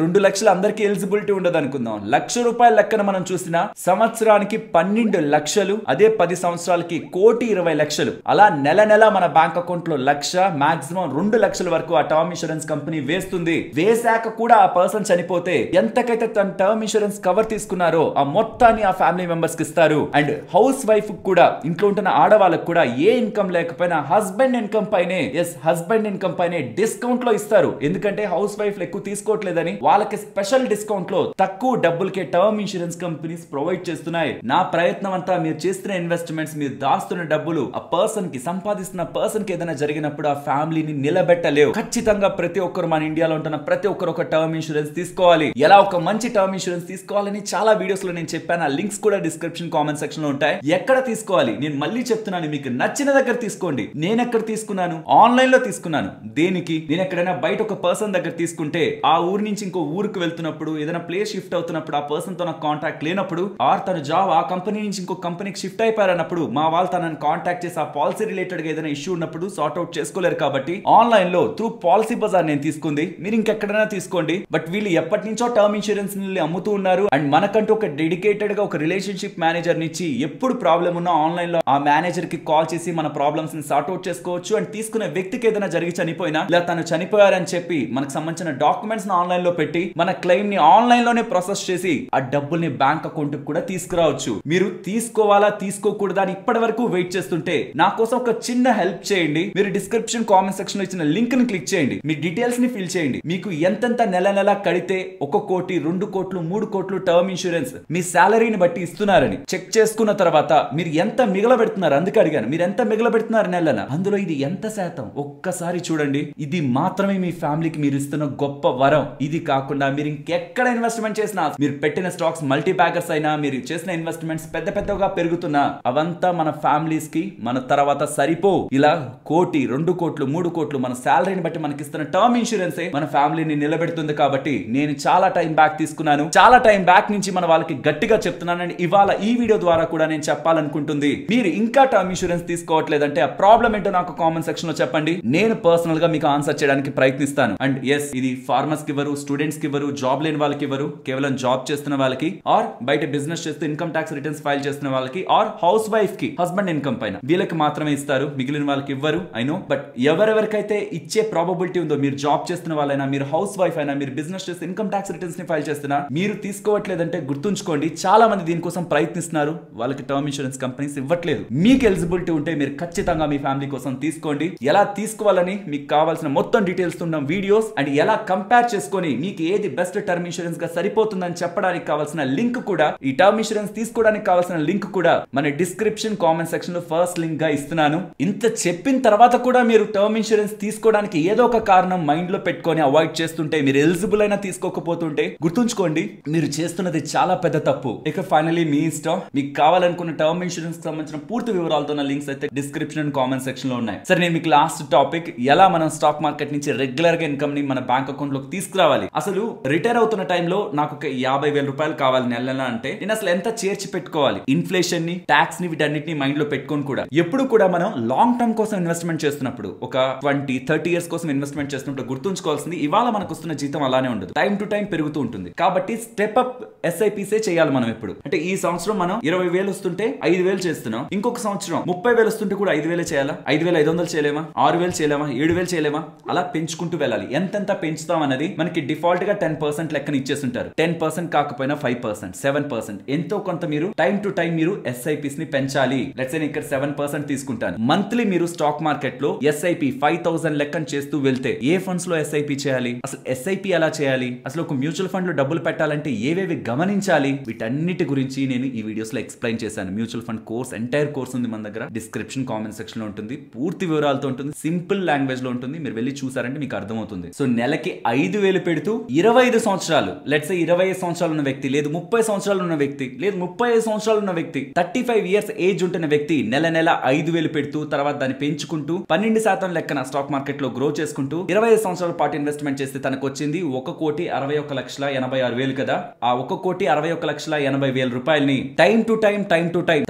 2 లక్షలు అందరికీ ఎలిజిబిలిటీ ఉండదు అనుకుందాం, 1,00,000 రూపాయల లెక్కన మనం చూసినా సంవత్సరానికి 12 లక్షలు, అదే 10 సంవత్సరాలకి 1,20,00,000. అలా నెల నెల మన బ్యాంక్ అకౌంట్ లో 1,00,000 మాక్సిమం 2 లక్షల వరకు ఆ టర్మ్ ఇన్సూరెన్స్ కంపెనీ వేస్తుంది. వేసాక కూడా ఆ పర్సన్ చనిపోతే ఎంతకైతే తన టర్మ్ ఇన్సూరెన్స్ కవర్ తీసుకున్నారో ఆ మొత్తాన్ని ఆ ఫ్యామిలీ మెంబర్స్ కి ఇస్తారు. అండ్ హౌస్ వైఫ్ కూడా, ఇంట్లో ఉంటున్న ఆడవాళ్ళకు కూడా ఏ ఇన్కమ్ లేకపోయినా హస్బెండ్ ఇన్కమ్ పైనే, హస్బెండ్ ఇన్కమ్ పైనే డిస్కౌంట్ లో ఇస్తారు. ఎందుకంటే హౌస్ వైఫ్ ఎక్కువ తీసుకోవట్లేదని వాళ్ళకి స్పెషల్ డిస్కౌంట్ లో తక్కువ డబ్బులకే టర్మ్ ఇన్సూరెన్స్ కంపెనీస్ ప్రొవైడ్ చేస్తున్నాయి. నా ప్రయత్నం అంతా, మీరు చేస్తున్న ఇన్వెస్ట్మెంట్స్, మీరు దాస్తున్న డబ్బులు ఆ పర్సన్ కి, సంపాదిస్తున్న పర్సన్ కి ఏదైనా జరిగినప్పుడు ఆ ఫ్యామిలీని నిలబెట్టలేవు. ఖచ్చితంగా ప్రతి ఒక్కరు, మన ఇండియాలో ఉంటున్న ప్రతి ఒక్కరు ఒక టర్మ్ ఇన్సూరెన్స్ తీసుకోవాలి. ఎలా ఒక మంచి టర్మ్ ఇన్సూరెన్స్ తీసుకోవాలని చాలా వీడియోస్ లో నేను చెప్పాను. ఆ లింక్స్ కూడా డిస్క్రిప్షన్ కామెంట్ సెక్షన్ లో ఉంటాయి. ఎక్కడ తీసుకోవాలి నేను మళ్ళీ చెప్తున్నాను, మీకు నచ్చిన దగ్గర తీసుకోండి. నేను ఎక్కడ తీసుకున్నాను, ఆన్లైన్ లో తీసుకున్నాను. దేనికి, నేను ఎక్కడైనా బయట ఒక పర్సన్ దగ్గర తీసుకుంటే ఆ ఊరు నుంచి ఇంకో ఊరికి వెళ్తున్నప్పుడు, ఏదైనా ప్లేస్ షిఫ్ట్ అవుతున్నప్పుడు, ఆ పర్సన్ తో నాకు కాంటాక్ట్ లేనప్పుడు, ఆర్ తన జాబ్ ఆ కంపెనీ నుంచి ఇంకో కంపెనీకి షిఫ్ట్ అయిపోయారన్నప్పుడు మా వాళ్ళు తనని కాంటాక్ట్ చేసి ఆ పాలసీ రిలేటెడ్ గా ఏదైనా ఇష్యూ ఉన్నప్పుడు సార్ట్ అవుట్ చేసుకోలేరు. కాబట్టి ఆన్లైన్ లో త్రూ పాలసీ బజార్ నేను తీసుకుంది. మీరు ఇంకెక్కడైనా తీసుకోండి. బట్ వీళ్ళు ఎప్పటి నుంచో టర్మ్ ఇన్సూరెన్స్ అమ్ముతూ ఉన్నారు. అండ్ మనకంటూ ఒక డెడికేటెడ్ గా ఒక రిలేషన్షిప్ మేనేజర్ నుంచి ఎప్పుడు ప్రాబ్లం ఉన్నా ఆన్లైన్ లో ఆ మేనేజర్ కి కాల్ చేసి మన ప్రాబ్లమ్స్ ని సార్ట్ అవుట్ చేసుకోవచ్చు. అండ్ తీసుకునే వ్యక్తికి ఏదైనా జరిగి చనిపోయినా, ఇలా తను చనిపోయారని చెప్పి మనకు సంబంధించిన డాక్యుమెంట్స్ ని ఆన్లైన్ లో పెట్టి మన క్లెయిమ్ ని ఆన్లైన్ లోనే ప్రాసెస్ చేసి ఆ డబ్బుల్ని బ్యాంక్ అకౌంట్ కూడా తీసుకురావచ్చు. మీరు తీసుకోవాలా తీసుకోకూడదా అని ఇప్పటి వరకు వెయిట్ చేస్తుంటే నా కోసం ఒక చిన్న హెల్ప్ చేయండి. మీరు డిస్క్రిప్షన్ కామెంట్ సెక్షన్ లో ఇచ్చిన లింక్ ని క్లిక్ చేయండి, మీ డీటెయిల్స్ ని ఫిల్ చేయండి. మీకు ఎంతెంత నెల నెల కడితే 1 కోటి, 2 కోట్లు, 3 కోట్లు టర్మ్ ఇన్సూరెన్స్ మీ సాలరీని బట్టి ఇస్తున్నారని చెక్ చేసుకున్న తర్వాత మీరు ఎంత మిగలబెడుతున్నారు, అందుకే అడిగాను, మీరు ఎంత మిగలబెడుతున్నారు నెలన, అందులో ఇది ఎంత శాతం ఒక్కసారి చూడండి. ఇది మాత్రమే మీ ఫ్యామిలీకి మీరు ఇస్తున్న గొప్ప వరం. ఇది కాకుండా మీరు ఇంకెక్కడ ఇన్వెస్ట్మెంట్ చేసినా, మీరు పెట్టిన స్టాక్స్ మల్టీ బ్యాగర్స్ అయినా, మీరు చేసిన ఇన్వెస్ట్మెంట్స్ పెద్ద పెద్దగా పెరుగుతున్నా, అవంతా మన ఫ్యామిలీస్ కి మన తర్వాత సరిపో. ఇలా 1 కోటి, 2 కోట్లు, 3 కోట్లు మన సాలరీని బట్టి మనకి ఇస్తున్న టర్మ్ ఇన్సూరెన్స్ మన ఫ్యామిలీని నిలబెడుతుంది. కాబట్టి నేను చాలా టైం బ్యాక్ తీసుకున్నాను, చాలా టైం బ్యాక్ నుంచి మన వాళ్ళకి గట్టిగా చెప్తున్నానండి. ఇవాళ ఈ వీడియో ద్వారా కూడా నేను చెప్పాలనుకుంటుంది, మీరు ఇంకా టర్మ్ ఇన్సూరెన్స్ తీసుకోవట్లేదంటే ఆ ప్రాబ్లం ఏంటో నాకు కామెంట్ సెక్షన్ లో చెప్పండి. నేను పర్సనల్ గా మీకు ఆన్సర్ చేయడానికి ప్రయత్నిస్తాను. అండ్ ఎస్, ఇది ఫార్మర్స్ కి ఇవ్వరు, స్టూడెంట్స్ కి ఇవ్వరు, జాబ్ లేని వాళ్ళకి ఇవ్వరు, కేవలం జాబ్ చేస్తున్న వాళ్ళకి, ఆర్ బయట బిజినెస్ చేస్తూ ఇన్కమ్ ట్యాక్స్ రిటర్న్స్ ఫైల్ చేస్తున్న వాళ్ళకి, ఆర్ హౌస్ వైఫ్ కి హస్బెండ్ ఇన్కమ్ పైన, వీళ్ళకి మాత్రమే ఇస్తారు. మిగిలిన వాళ్ళకి ఇవ్వరు. ఐ నో, బట్ ఎవరెవరికైతే ఇచ్చే ప్రాబబిలిటీ ఉందో, మీరు జాబ్ చేస్తున్న వాళ్ళైనా, మీరు హౌస్ వైఫ్ అయినా, మీరు బిజినెస్ చేస్తే ఇన్కమ్ ట్యాక్స్ రిటర్న్స్ ని ఫైల్ చేస్తున్నా, మీరు తీసుకోవట్లేదంటే గుర్తుంచుకోండి, చాలా మంది దీనికోసం ప్రయత్నిస్తున్నారు, వాళ్ళకి టర్మ్ ఇన్సూరెన్స్ కంపెనీస్ ఇవ్వట్లేదు. మీకు ఎలిజిబిలిటీ ఉంటే మీరు ఖచ్చితంగా మీ ఫ్యామిలీ కోసం తీసుకోండి. ఎలా తీసుకోవాలని మీకు కావాల్సిన మొత్తం డీటెయిల్స్ ఉన్న వీడియోస్, అండ్ ఎలా కంపేర్ చేసుకొని మీకు ఏది బెస్ట్ టర్మ్ ఇన్సూరెన్స్ గా సరిపోతుందని చెప్పడానికి కావాల్సిన లింక్ కూడా, ఈ టర్మ్ ఇన్సూరెన్స్ తీసుకోవడానికి కావాల్సిన లింక్ కూడా మన డిస్క్రిప్షన్ కామెంట్ సెక్షన్ లో ఫస్ట్ లింక్ గా ఇస్తున్నాను. ఇంత చెప్పిన తర్వాత కూడా మీరు టర్మ్ ఇన్సూరెన్స్ తీసుకోవడానికి ఏదో ఒక కారణం మైండ్ లో పెట్టుకొని అవాయిడ్ చేస్తుంటే, మీరు ఎలిజిబుల్ అయినా తీసుకోకపోతుంటే గుర్తుంచుకోండి, మీరు చేస్తున్నది చాలా పెద్ద తప్పు. ఇక ఫైనలీ మీ ఇష్టం. మీకు కావాలనుకున్న టర్మ్ ఇన్సూరెన్స్ కి సంబంధించిన పూర్తి వివరాలతో లింక్స్ అయితే డిస్క్రిప్షన్ కామెంట్ సెక్షన్ లో ఉన్నాయి. సరే, నేను మీకు లాస్ట్ టాపిక్, ఎలా మనం స్టాక్ మార్కెట్ నుంచి రెగ్యులర్ గా ఇన్కమ్ ని మన బ్యాంక్ అకౌంట్ లోకి తీసుకురావాలి. అసలు రిటైర్ అవుతున్న టైంలో నాకు ఒక 50,000 రూపాయలు కావాలి నెల నెల అంటే నేను అసలు ఎంత చేర్చి పెట్టుకోవాలి, ఇన్ఫ్లేషన్ ని, ట్యాక్స్ ని, వీటన్నిటిని మైండ్ లో పెట్టుకొని కూడా ఎప్పుడు కూడా మనం లాంగ్ టర్మ్ కోసం ఇన్వెస్ట్మెంట్ చేస్తున్నప్పుడు, ఒక 20-30 ఇయర్స్ కోసం ఇన్వెస్ట్మెంట్ చేస్తున్నప్పుడు గుర్తుంచుకోవాల్సింది ఇవాళ మనకు వస్తున్న జీతం అలానే ఉండదు, టైం టు టైం పెరుగుతూ ఉంటుంది. కాబట్టి స్టెప్ అప్ ఎస్ఐపిసే చేయాలి మనం ఎప్పుడు. అంటే ఈ సంవత్సరం మనం 20,000 వస్తుంటే 5,000 చేస్తున్నాం, ఇంకొక సంవత్సరం 30,000 వస్తుంటే కూడా 5,000 చేయాలా, 5,500 చేయలేమా, 6,000 చేయలేమా, 7,000 చేయలేమా, అలా పెంచుకుంటూ వెళ్ళాలి. ఎంతెంత పెంచుతాం అనేది మనకి డిఫాల్ట్ గా 10% లెక్కన ఇచ్చేస్తుంటారు. 10% కాకపోయినా 5%, 7%, ఎంతో కొంత మీరు టైం టు టైం మీరు ఎస్ఐపిస్ ని పెంచాలి. లెట్స్ సే నేను ఇక్కడ 7% తీసుకుంటాను. మంత్లీ మీరు స్టాక్ మార్కెట్ లో ఎస్ఐపి 5,000 లెక్కన చేస్తూ వెళ్తే ఏ ఫండ్స్ లో ఎస్ఐపి చేయాలి, అసలు ఎస్ఐపి ఎలా చేయాలి, అసలు ఒక మ్యూచువల్ ఫండ్ లో డబ్బులు పెట్టాలంటే ఏవేవి గమనించాలి, వీటన్నిటి గురించి నేను ఈ వీడియోస్ లో ఎక్స్ప్లెయిన్ చేశాను. Mutual fund course, entire course ఉంది మన దగ్గర, డిస్క్రిప్షన్ కామెంట్ సెక్షన్ లో ఉంటుంది, పూర్తి వివరాలతో ఉంటుంది, సింపుల్ లాంగ్వేజ్ లో ఉంటుంది. మీరు వెళ్ళి చూసారంటే మీకు అర్థమవుతుంది. సో నెలకి 5,000 పెడుతూ 25 సంవత్సరాలు, లెట్స్ సే 25 సంవత్సరాలు ఉన్న వ్యక్తి, లేదు 30 సంవత్సరాలు ఉన్న వ్యక్తి, లేదు 35 సంవత్సరాలు ఉన్న వ్యక్తి, 35 ఇయర్స్ ఏజ్ ఉంటున్న వ్యక్తి నెల నెల 5,000 పెడుతూ తర్వాత దాన్ని పెంచుకుంటూ 12% లెక్కన స్టాక్ మార్కెట్ లో గ్రో చేసుకుంటూ 25 సంవత్సరాల పాటు ఇన్వెస్ట్మెంట్ చేస్తే తనకు వచ్చింది 1,61,81,000 కదా. ఆ 1,61,80,000 రూపాయలని టైం టు టైం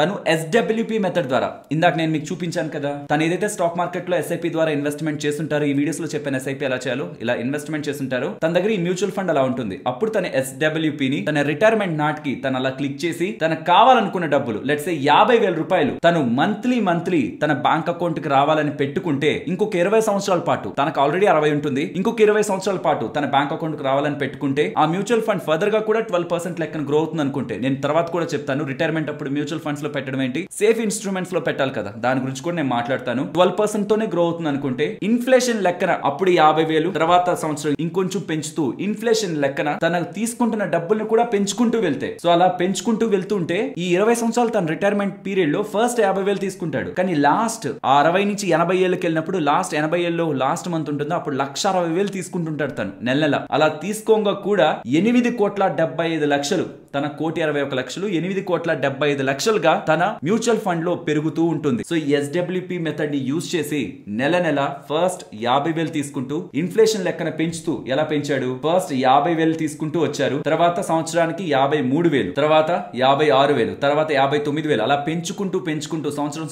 తను ఎస్డబ్ల్యూపీ మెథడ్ ద్వారా, ఇందాక నేను మీకు చూపించాను కదా, తను ఏదైతే స్టాక్ మార్కెట్ లో ఎస్ఐపి ద్వారా ఇన్వెస్ట్మెంట్ చేస్తుంటారో, ఈ వీడియోస్ లో చెప్పిన ఎస్ఐపి ఎలా చేయాలో, ఇలా ఇన్వెస్ట్మెంట్ చేస్తుంటారో, తన దగ్గర ఈ మ్యూచువల్ ఫండ్ అలా ఉంటుంది. అప్పుడు తన ఎస్డబ్ల్యూపీ ని తన రిటైర్మెంట్ నాటికి తను అలా క్లిక్ చేసి తనకు కావాలనుకున్న డబ్బులు, లెట్స్ సే 50,000 రూపాయలు తను మంత్లీ తన బ్యాంక్ అకౌంట్ కి రావాలని పెట్టుకుంటే ఇంకొక 20 సంవత్సరాల పాటు, తనకు ఆల్రెడీ 60 ఉంటుంది, ఇంకొక 20 సంవత్సరాల పాటు తన బ్యాంక్ అకౌంట్ కి రావాలని పెట్టుకుంటే ఆ మ్యూచువల్ ఫండ్ ఫర్దర్ గా కూడా 12% లెక్కన గ్రో అవుతుంది అనుకుంటే, నేను తర్వాత కూడా చెప్తాను రిటైర్మెంట్ అప్పుడు మ్యూచువల్ ఫండ్స్ లో పెట్టడం ఏంటి, సేఫ్ ఇన్స్ట్రుమెంట్స్ లో పెట్టాలి కదా, దాని గురించి కూడా నేను మాట్లాడతాను. 12% తోనే గ్రో అవుతుంది అనుకుంటే ఇన్ఫ్లేషన్ లెక్కన అప్పుడు 50,000, తర్వాత సంవత్సరం ఇంకొంచెం పెంచుతూ ఇన్ఫ్లేషన్ లెక్కన తన తీసుకుంటున్న డబ్బుల్ని కూడా పెంచుకుంటూ వెళ్తే, సో అలా పెంచుకుంటూ వెళ్తుంటే ఈ 20 సంవత్సరాలు తన రిటైర్మెంట్ పీరియడ్ లో ఫస్ట్ 50,000 తీసుకుంటాడు. కానీ లాస్ట్ 60 నుంచి 80 ఏళ్ళకి వెళ్ళినప్పుడు, లాస్ట్ 80 ఏళ్ళలో లాస్ట్ మంత్ ఉంటుందో అప్పుడు 1,60,000 తీసుకుంటుంటాడు తను నెల నెల. అలా తీసుకోగా కూడా 8,75,00,000, తన 1,61,00,000 8,75,00,000గా తన మ్యూచువల్ ఫండ్ లో పెరుగుతూ ఉంటుంది. సో ఈ ఎస్డబ్ల్యూపీ మెథడ్ ని యూజ్ చేసి నెల నెల ఫస్ట్ 50,000 తీసుకుంటూ ఇన్ఫ్లేషన్ లెక్కన పెంచుతూ, ఎలా పెంచాడు, ఫస్ట్ 50,000 తీసుకుంటూ వచ్చారు, తర్వాత సంవత్సరానికి 53,000, తర్వాత 56,000, తర్వాత 59,000, అలా పెంచుకుంటూ సంవత్సరం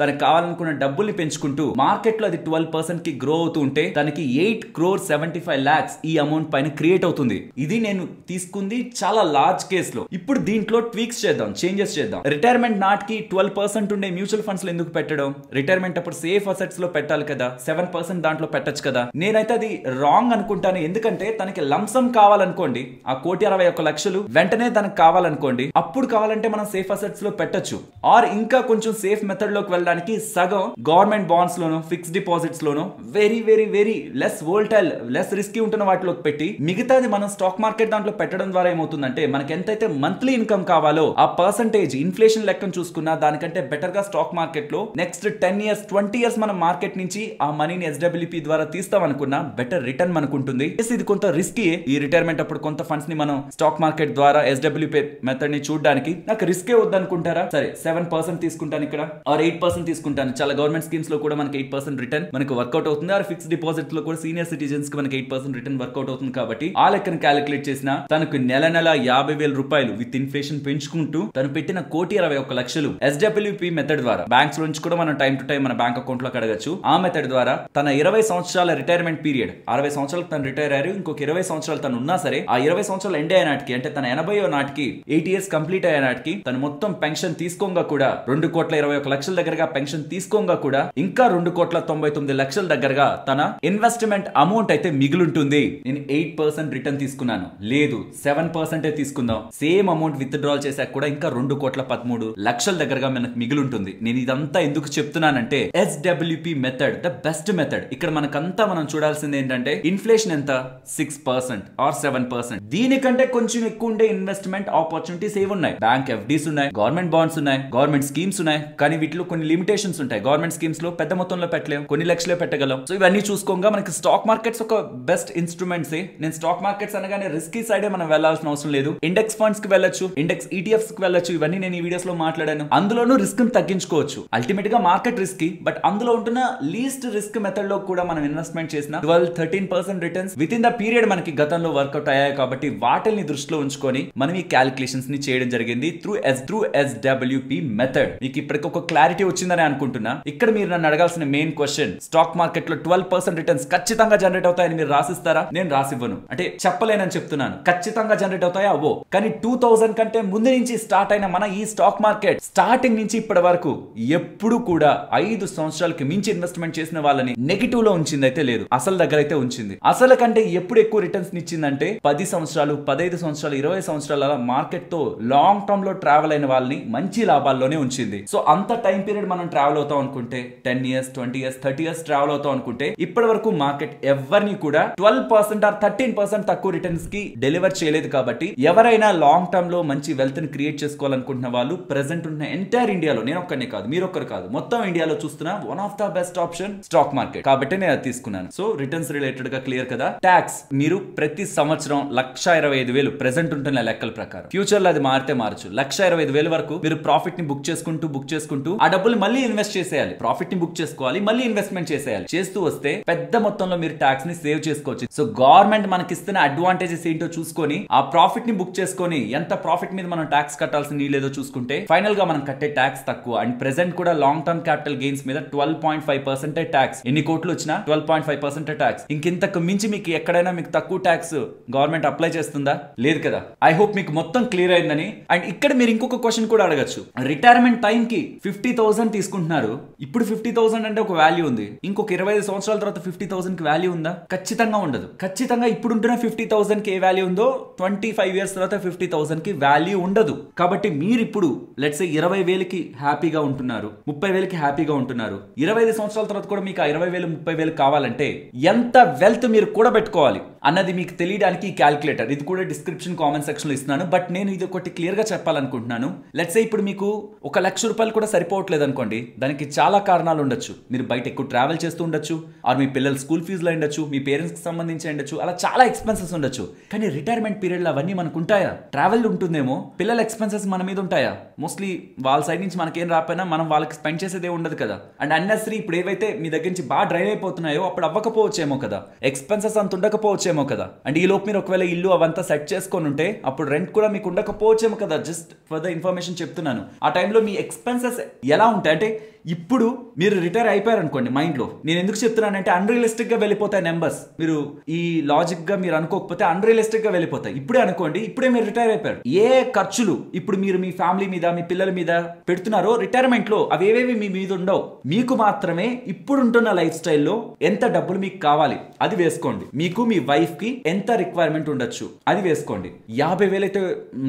తనకు కావాలనుకున్న డబ్బుల్ని పెంచుకుంటూ మార్కెట్ లో అది 12% కి గ్రో అవుతూ ఉంటే తనకి 8,75,00,000 ఈ అమౌంట్ పైన క్రియేట్ అవుతుంది. ఇది నేను తీసుకుంది చాలా లార్జ్ కేస్ లో. ఇప్పుడు దీంట్లో ట్వీక్స్ చేద్దాం, చేంజెస్ చేద్దాం. రిటైర్మెంట్ నాటికి 12% ఉండే మ్యూచువల్ ఫండ్స్ లో ఎందుకు పెట్టడం, రిటైర్మెంట్ అప్పుడు సేఫ్ అసెట్స్ లో పెట్టాలి కదా, 7% దాంట్లో పెట్టచ్చు కదా. నేనైతే అది రాంగ్ అనుకుంటాను. ఎందుకంటే తనకి లంసమ్ కావాలనుకోండి, ఆ 1,61,00,000 వెంటనే తనకు కావాలనుకోండి, అప్పుడు కావాలంటే మనం సేఫ్ అసెట్స్ లో పెట్టచ్చు. ఆర్ ఇంకా కొంచెం సేఫ్ మెథడ్ లోకి వెళ్ళడానికి సగం గవర్నమెంట్ బాండ్స్ లోనో, ఫిక్స్డ్ డిపాజిట్స్ లోనో, very very very less volatile, less risky ఉంటున్న వాటిలోకి పెట్టి మిగతాది మనం స్టాక్ మార్కెట్ దాంట్లో పెట్టడం ద్వారా ఏమవుతుందంటే మనకి ఎంతైతే మంత్లీ ఇన్కమ్ కావాలో ఆ పర్సంటేజ్ ఇన్ఫ్లేషన్ లెక్కను చూసుకున్నా దానికంటే బెటర్ గా స్టాక్ మార్కెట్ లో నెక్స్ట్ 10 ఇయర్స్ 20 ఇయర్స్ మనం మార్కెట్ నుంచి ఆ మనీని ఎస్డబ్ల్యూపీ ద్వారా తీస్తాం అనుకున్నా బెటర్ రిటర్న్ మనకుంటుంది. ఇది కొంత రిస్కీ. ఈ రిటైర్మెంట్ అప్పుడు కొంత ఫండ్స్ ని మనం స్టాక్ మార్కెట్ ద్వారా ఎస్డబ్ల్యూపీ మెథడ్ ని చూడడానికి నాకు రిస్కే వద్దనుకుంటారా, సరే 7% తీసుకుంటాను ఇక్కడ, ఆర్ 8% తీసుకుంటాను. చాలా గవర్నమెంట్ స్కీమ్స్ లో కూడా మనకి 8% రిటర్న్ మనకి వర్కౌట్ అవుతుంది. ఆర్ ఫిక్స్డ్ డిపాజిట్ లో కూడా సీనియర్ సిటిజన్స్ కి మనకి 8% రిటర్న్ వర్కౌట్ అవుతుంది. కాబట్టి ఆ లెక్కను క్యాలిక్యులేట్ చేసిన తనకు నెల నెల 50,000 రూపాయలు విత్ ఇన్ఫ్లేషన్ పెంచుకుంటూ తను పెట్టిన 1,61,00,000 ఎస్డబ్ల్యూపీ మెథడ్ ద్వారా బ్యాంక్స్ నుంచి కూడా మనం టైం టు టైం మన బ్యాంక్ అకౌంట్ లో అడగచ్చు. ఆ మెథడ్ ద్వారా తన 20 సంవత్సరాల రిటైర్మెంట్ పీరియడ్, 60 సంవత్సరాలకు తను రిటైర్ అయ్యారు, ఇంకొక 20 సంవత్సరాలు తను ఉన్నా సరే ఆ 20 సంవత్సరాలు ఎండ్ అయ్యే నాటికి, అంటే తన 80వ నాటికి 8 ఇయర్స్ కంప్లీట్ అయ్యే నాటికి తను మొత్తం పెన్షన్ తీసుకోగా కూడా 2,21,00,000 దగ్గరగా పెన్షన్ తీసుకోగా కూడా ఇంకా 2,99,00,000 దగ్గరగా తన ఇన్వెస్ట్మెంట్ అమౌంట్ అయితే మిగులుంటుంది. నేను 8% రిటర్న్ తీసుకున్నాను, లేదు 7% తీసుకుందాం, సేమ్ అమౌంట్ విత్ డ్రాల్ చేశాక కూడా ఇంకా 2,13,00,000 దగ్గరగా మనకు మిగులుంటుంది. నేను ఇదంతా ఎందుకు చెప్తున్నానంటే SWP method the best method. ఇక్కడ మనకంతా మనం చూడాల్సింది ఏంటంటే ఇన్ఫ్లేషన్ ఎంత, 6% ఆర్ 7%. దీనికంటే కొంచెం ఎక్కువ ఉండే ఇన్వెస్ట్మెంట్ ఆపర్చునిటీస్ ఏవి ఉన్నాయి, బ్యాంక్ ఎఫ్డీస్ ఉన్నాయి, గవర్నమెంట్ బాండ్స్ ఉన్నాయి, గవర్నమెంట్ స్కీమ్స్ ఉన్నాయి. కానీ వీటిలో కొన్ని లిమిటేషన్స్ ఉంటాయి. గవర్నమెంట్ స్కీమ్స్ లో పెద్ద మొత్తంలో పెట్టలేం, కొన్ని లక్షలే పెట్టగలం. సో ఇవన్నీ చూసుకోగా మనకి స్టాక్ మార్కెట్స్ ఒక బెస్ట్ ఇన్స్ట్రుమెంట్స్. నేను స్టాక్ మార్కెట్స్ అనగానే రిస్కీ సైడే మనం వెళ్లాల్సిన అవసరం లేదు. ఇండెక్స్ ఫండ్స్ కి వెళ్ళొచ్చు, ఇండెక్స్ ఈటీఎఫ్స్ కి వెళ్ళొచ్చు. ఇవన్నీ నేను ఈ వీడియోస్ లో మాట్లాడాను. అందులోనూ రిస్క్ ని తగ్గించుకోవచ్చు. అల్టిమేట్ గా మార్కెట్ రిస్క్, బట్ అందులో ఉంటున్న లీస్ట్ రిస్క్ మెథడ్ లో కూడా మనం ఇన్వెస్ట్మెంట్ చేసిన 12-13% returns with in the period మనకి గతంలో వర్కౌట్ అయ్యాయి. కాబట్టి వాటిని దృష్టిలో ఉంచుకొని మనం ఈ క్యాలిక్యులేషన్స్ ని చేయడం జరిగింది త్రూ SWP మెథడ్. మీకు ఇప్పటికి ఒక క్లారిటీ వచ్చిందని అనుకుంటున్నా. ఇక్కడ మీరు నన్ను అడగాల్సిన మెయిన్ క్వశ్చన్, స్టాక్ మార్కెట్ లో 12% రిటర్న్స్ ఖచ్చితంగా జనరేట్ అవుతాయని మీరు రాసిస్తారా? నేను రాసివ్వను. అంటే చెప్పలేనని చెప్తున్నాను. ఖచ్చితంగా జనరేట్ అవుతాయా? అవో. కానీ 2000 కంటే ముందు నుంచి స్టార్ట్ అయిన మన ఈ స్టాక్ మార్కెట్ స్టార్టింగ్ నుంచి ఇప్పటి వరకు ఎప్పుడు కూడా 5 సంవత్సరాలకి మించి ఇన్వెస్ట్మెంట్ చేసిన వాళ్ళని నెగిటివ్ లో ఉంచింది అయితే లేదు. అసలు దగ్గర అయితే ఉంచింది. అసలు కంటే ఎప్పుడు ఎక్కువ రిటర్న్స్ ఇచ్చిందంటే 10 సంవత్సరాలు, 15 సంవత్సరాలు, 20 సంవత్సరాల మార్కెట్ తో లాంగ్ టర్మ్ లో ట్రావెల్ అయిన వాళ్ళని మంచి లాభాల్లోనే ఉంచింది. సో అంత టైం పీరియడ్ మనం ట్రావెల్ అవుతాం అనుకుంటే 10 years, 20 years, 30 years ట్రావెల్ అవుతాం అనుకుంటే ఇప్పటి వరకు మార్కెట్ ఎవరిని కూడా 12% or 13% తక్కువ రిటర్న్స్ కి డెలివర్ చేయలేదు. కాబట్టి ఎవరైనా లాంగ్ టర్మ్ లో మంచి వెల్త్ ని క్రియేట్ చేసుకోవాలనుకుంటున్న వాళ్ళు ప్రెసెంట్ ఉన్న ఎంటైర్ ఇండియాలో, నేను ఒక్కనే కాదు, మీరు ఒక్కరు కాదు, మొత్తం ఇండియాలో చూస్తున్న one of the best option stock market. కాబట్టి నేను అది తీసుకున్నాను. సో రిటర్న్స్ రిలేటెడ్ గా క్లియర్ కదా. ట్యాక్స్ మీరు ప్రతి సంవత్సరం 1,25,000 ప్రెసెంట్ ఉంటున్న లెక్కల ప్రకారం, ఫ్యూచర్ లో అది మారితే మారచ్చు, 1,25,000 వరకు మీరు ప్రాఫిట్ ని బుక్ చేసుకుంటూ ఆ డబ్బులు మళ్ళీ ఇన్వెస్ట్ చేసేయాలి. ప్రాఫిట్ ని బుక్ చేసుకోవాలి, మళ్ళీ ఇన్వెస్ట్మెంట్ చేసేయాలి. చేస్తూ వస్తే పెద్ద మొత్తంలో మీరు ట్యాక్స్ ని సేవ్ చేసుకోవచ్చు. సో గవర్నమెంట్ మనకి ఇస్తున్న అడ్వాంటేజెస్ ఏంటో చూసుకొని ఆ ప్రాఫిట్ ని బుక్ చేసుకొని ఎంత ప్రాఫిట్ మీద మనం ట్యాక్స్ కట్టాల్సిన లేదో చూసుకుంటే ఫైనల్ గా మనం కట్టే ట్యాక్స్ తక్కువ. అండ్ ప్రెసెంట్ కూడా లాంగ్ టర్మ్ క్యాపిటల్ గెయిన్స్ మీద 12.5% ట్యాక్స్. ఎన్ని కోట్లు వచ్చినా 12.5% ట్యాక్స్. ఇంకింతకు మించి మీకు ఎక్కడైనా మీకు తక్కువ ట్యాక్స్ గవర్నమెంట్ అప్లై చేస్తుందా? లేదు కదా. ఐ హోప్ మీకు మొత్తం క్లియర్ అయిందని. అండ్ ఇక్కడ మీరు ఇంకొక క్వశ్చన్ కూడా అడగచ్చు. రిటైర్మెంట్ టైం కి 50,000 తీసుకుంటున్నారు. ఇప్పుడు 50,000 అంటే ఒక వాల్యూ ఉంది. ఇంకొక 25 సంవత్సరాల తర్వాత 50,000 కి వాల్యూ ఉందా? ఖచ్చితంగా ఉండదు. ఖచ్చితంగా ఇప్పుడు ఉంటున్న 50,000 కి ఏ వాల్యూ ఉందో 25 years తర్వాత 50,000 కి వాల్యూ ఉండదు. కాబట్టి మీరు ఇప్పుడు లెట్స్ సే 20,000కి హ్యాపీగా ఉంటున్నారు, 30,000కి హ్యాపీగా ఉంటున్నారు. 25 సంవత్సరాల తర్వాత కూడా మీకు 20,000, 30,000 కావాలంటే ఎంత వెల్త్ మీరు కూడా పెట్టుకోవాలి అన్నది మీకు తెలియడానికి ఈ క్యాలిక్యులేటర్, ఇది కూడా డిస్క్రిప్షన్ కామెంట్ సెక్షన్ లో ఇస్తున్నాను. బట్ నేను ఇది ఒకటి క్లియర్ గా చెప్పాలనుకుంటున్నాను. లెట్స్ సే ఇప్పుడు మీకు 1,00,000 రూపాయలు కూడా సరిపోవట్లేదు అనుకోండి. దానికి చాలా కారణాలు ఉండొచ్చు. మీరు బయట ఎక్కువ ట్రావెల్ చేస్తూ ఉండొచ్చు, ఆర్ మీ పిల్లల స్కూల్ ఫీజులో ఉండొచ్చు, మీ పేరెంట్స్ కి సంబంధించి ఉండొచ్చు, అలా చాలా ఎక్స్పెన్సెస్ ఉండొచ్చు. కానీ రిటైర్మెంట్ పీరియడ్ లో అవన్నీ మనకు ఉంటాయా? ట్రావెల్ ఉంటుందేమో, పిల్లల ఎక్స్పెన్సెస్ మన మీద ఉంటాయా? మోస్ట్లీ వాళ్ళ సైడ్ నుంచి మనకేం రాకపోయినా మనం వాళ్ళకి స్పెండ్ చేసేదే ఉండదు కదా. అండ్ అన్నెసరీ ఇప్పుడు ఏవైతే మీ దగ్గర నుంచి బాగా డ్రైవ్ అయిపోతున్నాయో అప్పుడు అవ్వకపోవచ్చేమో కదా, ఎక్స్పెన్సెస్ అంత ఉండకపోవచ్చేమో కదా. అండ్ ఈ లోపు మీరు ఒకవేళ ఇల్లు అవంతా సెట్ చేసుకొని ఉంటే అప్పుడు రెంట్ కూడా మీకు ఉండకపోవచ్చేమో కదా. జస్ట్ ఫర్ ద ఇన్ఫర్మేషన్ చెప్తున్నాను. ఆ టైంలో మీ ఎక్స్పెన్సెస్ ఎలా ఉంటాయి అంటే, ఇప్పుడు మీరు రిటైర్ అయిపోయారు అనుకోండి, మైండ్ లో నేను ఎందుకు చెప్తున్నానంటే అన్రియలిస్టిక్ గా వెళ్ళిపోతాయి నెంబర్స్. మీరు ఈ లాజిక్ గా మీరు అనుకోకపోతే అన్రియలిస్టిక్ గా వెళ్ళిపోతాయి. ఇప్పుడే అనుకోండి, ఇప్పుడే మీరు రిటైర్ అయిపోయారు. ఏ ఖర్చులు ఇప్పుడు మీరు మీ ఫ్యామిలీ మీద, మీ పిల్లల మీద పెడుతున్నారో రిటైర్మెంట్ లో అవేవేవి మీ మీద ఉండవు. మీకు మాత్రమే ఇప్పుడుంటున్న లైఫ్ స్టైల్లో ఎంత డబ్బులు మీకు కావాలి అది వేసుకోండి. మీకు మీ వైఫ్ కి ఎంత రిక్వైర్మెంట్ ఉండొచ్చు అది వేసుకోండి. 50,000 అయితే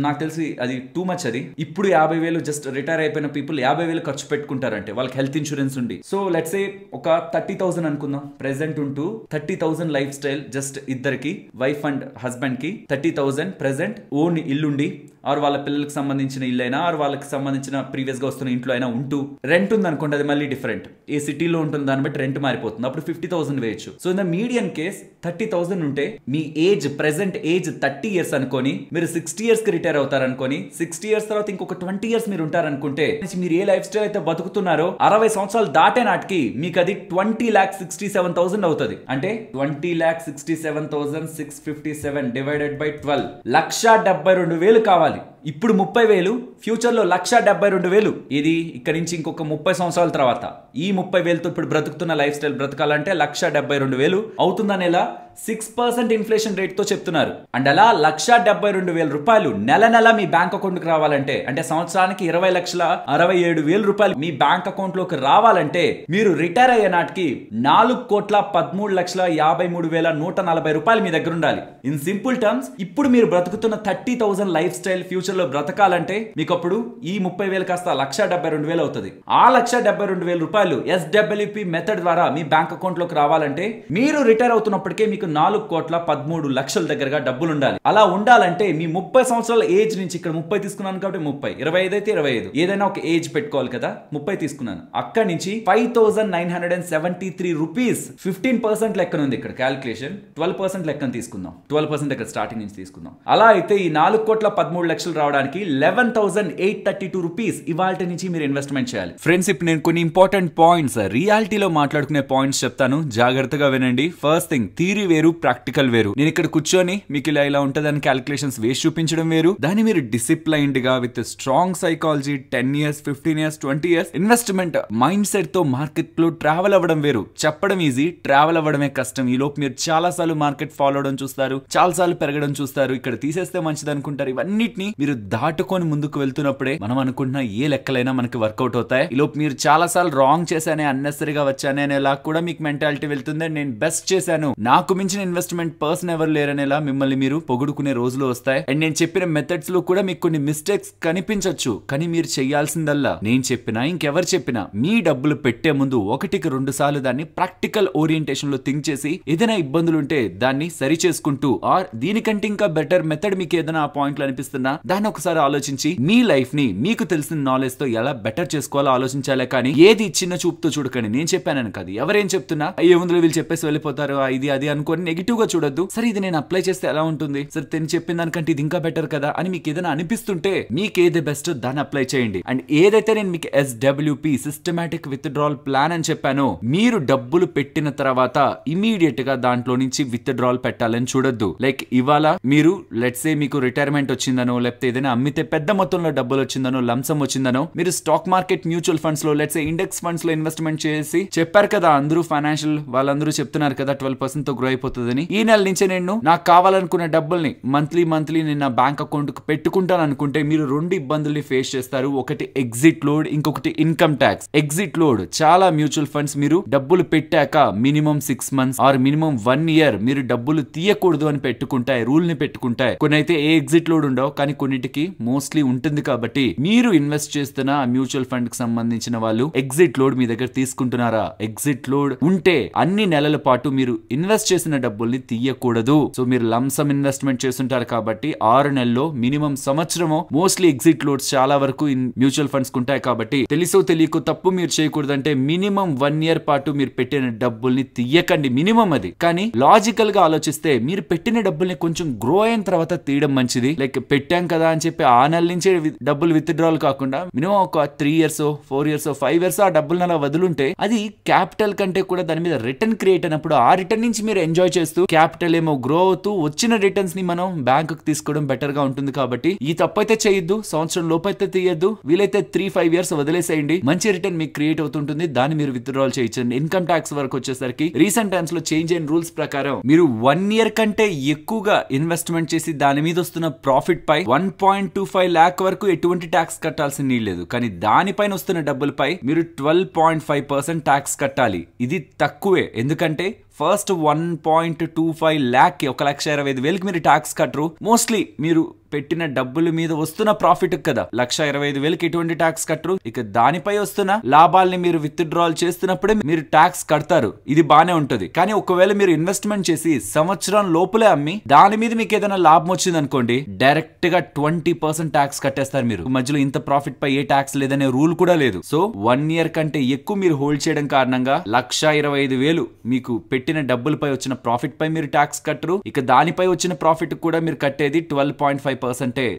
నాకు తెలిసి అది టూ మచ్. అది ఇప్పుడు 50,000 జస్ట్ రిటైర్ అయిపోయిన పీపుల్ 50,000 ఖర్చు పెట్టుకుంటారంటే వాళ్ళకి హెల్త్ ఇన్సూరెన్స్ ఉండి. సో లెట్స్ సే ఒక 30,000 అనుకుందాం ప్రెసెంట్ ఉంటూ, 30,000 లైఫ్ స్టైల్ జస్ట్ ఇద్దరికి, వైఫ్ అండ్ హస్బెండ్ కి 30,000 ప్రెసెంట్ ఓన్ ఇల్లుండి, ఆర్ వాళ్ళ పిల్లలకు సంబంధించిన ఇల్లు అయినా, ఆర్ వాళ్ళకి సంబంధించిన ప్రీవియస్ గా వస్తున్న ఇంట్లో అయినా ఉంటూ, రెంట్ ఉంది అనుకోండి, అది మళ్ళీ డిఫరెంట్. ఏ సిటీలో ఉంటుంది దాన్ని బట్టి రెంట్ మారిపోతుంది. అప్పుడు 50,000 వేయచ్చు. So in the median case 30,000 ఉంటే మీ ఏజ్, ప్రెసెంట్ ఏజ్ 30 years అనుకోని, మీరు 60 years కి రిటైర్ అవుతారు అనుకోని, 60 years తర్వాత ఇంకొక 20 years మీరు ఉంటారనుకుంటే మీరు ఏ లైఫ్ స్టైల్ అయితే బతుకుతున్నారో 60 సంవత్సరాలు దాటే నాటికి మీకు అది 20,67,000 అవుతుంది. అంటే 20,67,657 డివైడెడ్ బై 12, 1,72,000 కావాలి. ఇప్పుడు 30,000, ఫ్యూచర్ లో 1,72,000. ఇది ఇక్కడ నుంచి ఇంకొక 30 సంవత్సరాల తర్వాత ఈ 30,000తో ఇప్పుడు బ్రతుకుతున్న లైఫ్ స్టైల్ బ్రతకాలంటే 1,72,000 అవుతుందని ఎలా 6% ఇన్ఫ్లేషన్ రేట్ తో చెప్తున్నారు. అండ్ అలా 1,72,000 రూపాయలు నెల నెల మీ బ్యాంక్ అకౌంట్ కి రావాలంటే, అంటే సంవత్సరానికి 20,67,000 రూపాయలు మీ బ్యాంక్ అకౌంట్ లోకి రావాలంటే మీరు రిటైర్ అయ్యే నాటికి 4,13,53,140 రూపాయలు మీ దగ్గర ఉండాలి. ఇన్ సింపుల్ టర్మ్స్, ఇప్పుడు మీరు బ్రతుకుతున్న 30,000 లైఫ్ స్టైల్ ఫ్యూచర్ లో బ్రతకాలంటే మీకు అప్పుడు ఈ 30,000 కాస్త 1,72,000 అవుతుంది. ఆ 1,72,000 రూపాయలు SWP మెథడ్ ద్వారా మీ బ్యాంక్ అకౌంట్ లోకి రావాలంటే మీరు రిటైర్ అవుతున్నప్పటికే మీకు మీకు 4,13,00,000 దగ్గరగా డబ్బులు ఉండాలి. అలా ఉండాలంటే మీ 30 సంవత్సరాల ఏజ్ నుంచి, ఇక్కడ 30 తీసుకున్నాను కాబట్టి 30, 25 అయితే 25, ఏదైనా ఒక ఏజ్ పెట్టుకోవాలి కదా, 30 తీసుకున్నాను. అక్కడి నుంచి 5,973 రూపీస్ 15% లెక్కన ఉంది ఇక్కడ క్యాలిక్యులేషన్. 12% లెక్కన తీసుకుందాం, 12% ఇక్కడ స్టార్టింగ్ నుంచి తీసుకుందాం. అలా అయితే ఈ 4,13,00,000 రావడానికి 11,832 రూపీస్ ఇవాల్టి నుంచి మీరు ఇన్వెస్ట్మెంట్ చేయాలి. ఫ్రెండ్స్, ఇప్పుడు నేను కొన్ని ఇంపార్టెంట్ పాయింట్స్ రియాలిటీలో మాట్లాడుకునే పాయింట్స్ చెప్తాను, జాగ్రత్తగా వినండి. ఫస్ట్ థింగ్, థియరీ వేరు, ప్రాక్టికల్ వేరు. నేను ఇక్కడ కూర్చొని మీకు ఇలా ఉంటదని క్యాలిక్యులేషన్స్ వేసి చూపించడం వేరు, దాన్ని మీరు డిసిప్లైన్డ్ గా with strong psychology 10 years 15 years 20 years investment mind set తో మార్కెట్ లో ట్రావెల్ అవ్వడం వేరు. చెప్పడం ఈజీ, ట్రావెల్ అవ్వడమే కష్టం. ఈ లోపు మీరు చాలా సార్లు మార్కెట్ ఫాలో అవడం చూస్తారు, చాలా సార్లు పెరగడం చూస్తారు, ఇక్కడ తీసేస్తే మంచిది అనుకుంటారు. ఇవన్నిటిని మీరు దాటుకొని ముందుకు వెళ్తున్నప్పుడే మనం అనుకుంటున్న ఏ లెక్కలైనా మనకి వర్కౌట్ అవుతాయి. ఈ లోపు మీరు చాలా సార్లు రాంగ్ చేశానే, అన్నెసరీగా వచ్చానే అనేలా కూడా మీకు మెంటాలిటీ వెళ్తుంది. నేను బెస్ట్ చేశాను, నాకు మించిన ఇన్వెస్ట్మెంట్ పర్సన్ ఎవరు లేరనేలా మిమ్మల్ని మీరు పొగుడుకునే రోజులు వస్తాయి. అండ్ నేను చెప్పిన మెథడ్స్ లో కూడా మీకు కొన్ని మిస్టేక్స్ కనిపించవచ్చు, కానీ మీరు చేయాల్సిందల్లా నేను చెప్పినా ఇంకెవరు చెప్పినా మీ డబ్బులు పెట్టే ముందు 1-2 సార్లు దాన్ని ప్రాక్టికల్ ఓరియంటేషన్ లో థింక్ చేసి ఏదైనా ఇబ్బందులు ఉంటే దాన్ని సరి చేసుకుంటూ, ఆర్ దీనికంటే ఇంకా బెటర్ మెథడ్ మీకు ఏదైనా ఆ పాయింట్లు అనిపిస్తున్నా దాన్ని ఒకసారి ఆలోచించి మీ లైఫ్ ని మీకు తెలిసిన నాలెడ్జ్ తో ఎలా బెటర్ చేసుకోవాలో ఆలోచించాలే. కానీ ఏది చిన్న చూపుతో చూడకండి. నేను చెప్పానని కాదు, ఎవరేం చెప్తున్నా అయ్యే ముందులో వీళ్ళు చెప్పేసి వెళ్ళిపోతారు, ఇది అది అనుకోని నెగిటివ్ గా చూడొద్దు. సరే ఇది నేను అప్లై చేస్తే ఎలా ఉంటుంది, సరే నేను చెప్పిన దానికంటే ఇది ఇంకా బెటర్ కదా అని మీకు ఏదైనా అనిపిస్తుంటే మీకు ఏది బెస్ట్ దాన్ని అప్లై చేయండి. అండ్ ఏదైతే నేను మీకు SWP సిస్టమాటిక్ విత్డ్రాల్ ప్లాన్ అని చెప్పానో, మీరు డబ్బులు పెట్టిన తర్వాత ఇమీడియట్ గా దాంట్లో నుంచి విత్డ్రాల్ పెట్టాలని చూడొద్దు. లైక్ ఇవాళ మీరు లెట్స్ సే మీకు రిటైర్మెంట్ వచ్చిందనో, లేకపోతే ఏదైనా అమ్మితే పెద్ద మొత్తంలో డబ్బులు వచ్చిందనో, లంసం వచ్చిందనో, మీరు స్టాక్ మార్కెట్ మ్యూచువల్ ఫండ్స్ లో లెట్స్ సే ఇండెక్స్ ఫండ్స్ లో ఇన్వెస్ట్మెంట్ చేసి చెప్పారు కదా, అందరూ ఫైనాన్షియల్ వాళ్ళందరూ చెప్తున్నారు కదా 12% తో గ్రో అయిపోతుందని. ఈ నెల నుంచే నేను నాకు కావాలనుకున్న డబ్బుల్ని మంత్లీ నేను నా బ్యాంక్ అకౌంట్ కు పెట్టుకుంటాను అనుకుంటే మీరు 2 ఇబ్బందుల్ని ఫేస్ చేస్తారు. ఒకటి ఎగ్జిట్ లోడ్, ఇంకొకటి ఇన్కమ్ ట్యాక్స్. ఎగ్జిట్ లోడ్, చాలా మ్యూచువల్ ఫండ్స్ మీరు డబ్బులు పెట్టాక minimum 6 months or minimum 1 year మీరు డబ్బులు తీయకూడదు అని పెట్టుకుంటాయి, రూల్ ని పెట్టుకుంటాయి. కొన్ని అయితే ఏ ఎగ్జిట్ లోడ్ ఉండవు, కానీ కొన్నిటికి మోస్ట్లీ ఉంటుంది. కాబట్టి మీరు ఇన్వెస్ట్ చేస్తున్న మ్యూచువల్ ఫండ్ కి సంబంధించిన వాళ్ళు ఎగ్జిట్ లోడ్ మీ దగ్గర తీసుకుంటున్నారా? ఎగ్జిట్ లోడ్ ఉంటే అన్ని నెలల పాటు మీరు ఇన్వెస్ట్ చేసిన డబ్బుల్ని తీయకూడదు. సో మీరు లంసమ్ ఇన్వెస్ట్మెంట్ చేస్తుంటారు కాబట్టి 6 నెలల్లో మినిమం సంవత్సరమో మోస్ట్లీ ఎగ్జిట్ లోడ్స్ చాలా వరకు మ్యూచువల్ ఫండ్స్ ఉంటాయి. కాబట్టి తెలుసో తెలియకో తప్పు మీరు చేయకూడదంటే మినిమం 1 year పాటు మీరు పెట్టిన డబ్బుల్ని తీయకండి, మినిమం అది. కానీ లాజికల్ గా ఆలోచిస్తే మీరు పెట్టిన డబ్బుల్ని కొంచెం గ్రో అయిన తర్వాత తీయడం మంచిది. లైక్ పెట్టాం కదా అని చెప్పి ఆ నెల నుంచే డబ్బులు విత్డ్రాల్ కాకుండా మినిమం ఒక 3 years 4 years 5 years ఆ డబ్బులు అలా వదులుంటే అది క్యాపిటల్ కంటే కూడా దాని మీద రిటర్న్ క్రియేట్ అయినప్పుడు ఆ రిటర్న్ నుంచి మీరు ఎంజాయ్ చేస్తూ క్యాపిటల్ ఏమో గ్రో అవుతూ వచ్చిన రిటర్న్స్ ని మనం బ్యాంక్ కి తీసుకోవడం బెటర్ గా ఉంటుంది. కాబట్టి ఈ తప్పైతే చేయొద్దు, సంవత్సరం లోపైతే తీయద్దు, వీలైతే 3-5 years వదిలేసేయండి. మంచి రిటర్న్ మీకు క్రియేట్ అవుతుంటుంది, దాన్ని మీరు విత్డ్రాల్ చేయించండి. ఇన్కమ్ ట్యాక్స్ వరకు వచ్చేసరికి రీసెంట్ టైమ్స్ లో చేంజ్ అయిన రూల్స్ ప్రకారం మీరు 1 year కంటే ఎక్కువగా ఇన్వెస్ట్మెంట్ చేసి దాని మీద వస్తున్న ప్రాఫిట్ పై 1.25 lakh వరకు ఎటువంటి ట్యాక్స్ కట్టాల్సిన నీడ్ లేదు. కానీ దానిపైన వస్తున్న డబ్బులపై మీరు 12.5% ట్యాక్స్ కట్టాలి. ఇది తక్కువే, ఎందుకంటే ఫస్ట్ 1.25 lakh 1,20,000 మీరు ట్యాక్స్ కట్టరు. మోస్ట్లీ మీరు పెట్టిన డబ్బుల మీద వస్తున్న ప్రాఫిట్ కదా 1,25,000 ఎటువంటి ట్యాక్స్ కట్టరు. ఇక దానిపై వస్తున్న లాభాలని మీరు విత్డ్రాల్ చేస్తున్నప్పుడే మీరు ట్యాక్స్ కడతారు. ఇది బానే ఉంటది. కానీ ఒకవేళ మీరు ఇన్వెస్ట్మెంట్ చేసి సంవత్సరం లోపలే అమ్మి దాని మీద మీకు ఏదైనా లాభం వచ్చింది అనుకోండి, డైరెక్ట్ గా 20% ట్యాక్స్ కట్టేస్తారు. మీరు మధ్యలో ఇంత ప్రాఫిట్ పై ఏ ట్యాక్స్ లేదనే రూల్ కూడా లేదు. సో 1 year కంటే ఎక్కువ మీరు హోల్డ్ చేయడం కారణంగా 1,25,000 మీకు పెట్టిన డబ్బులపై వచ్చిన ప్రాఫిట్ పై మీరు ట్యాక్స్ కట్టరు. ఇక దానిపై వచ్చిన ప్రాఫిట్ కూడా మీరు కట్టేది 12.5%.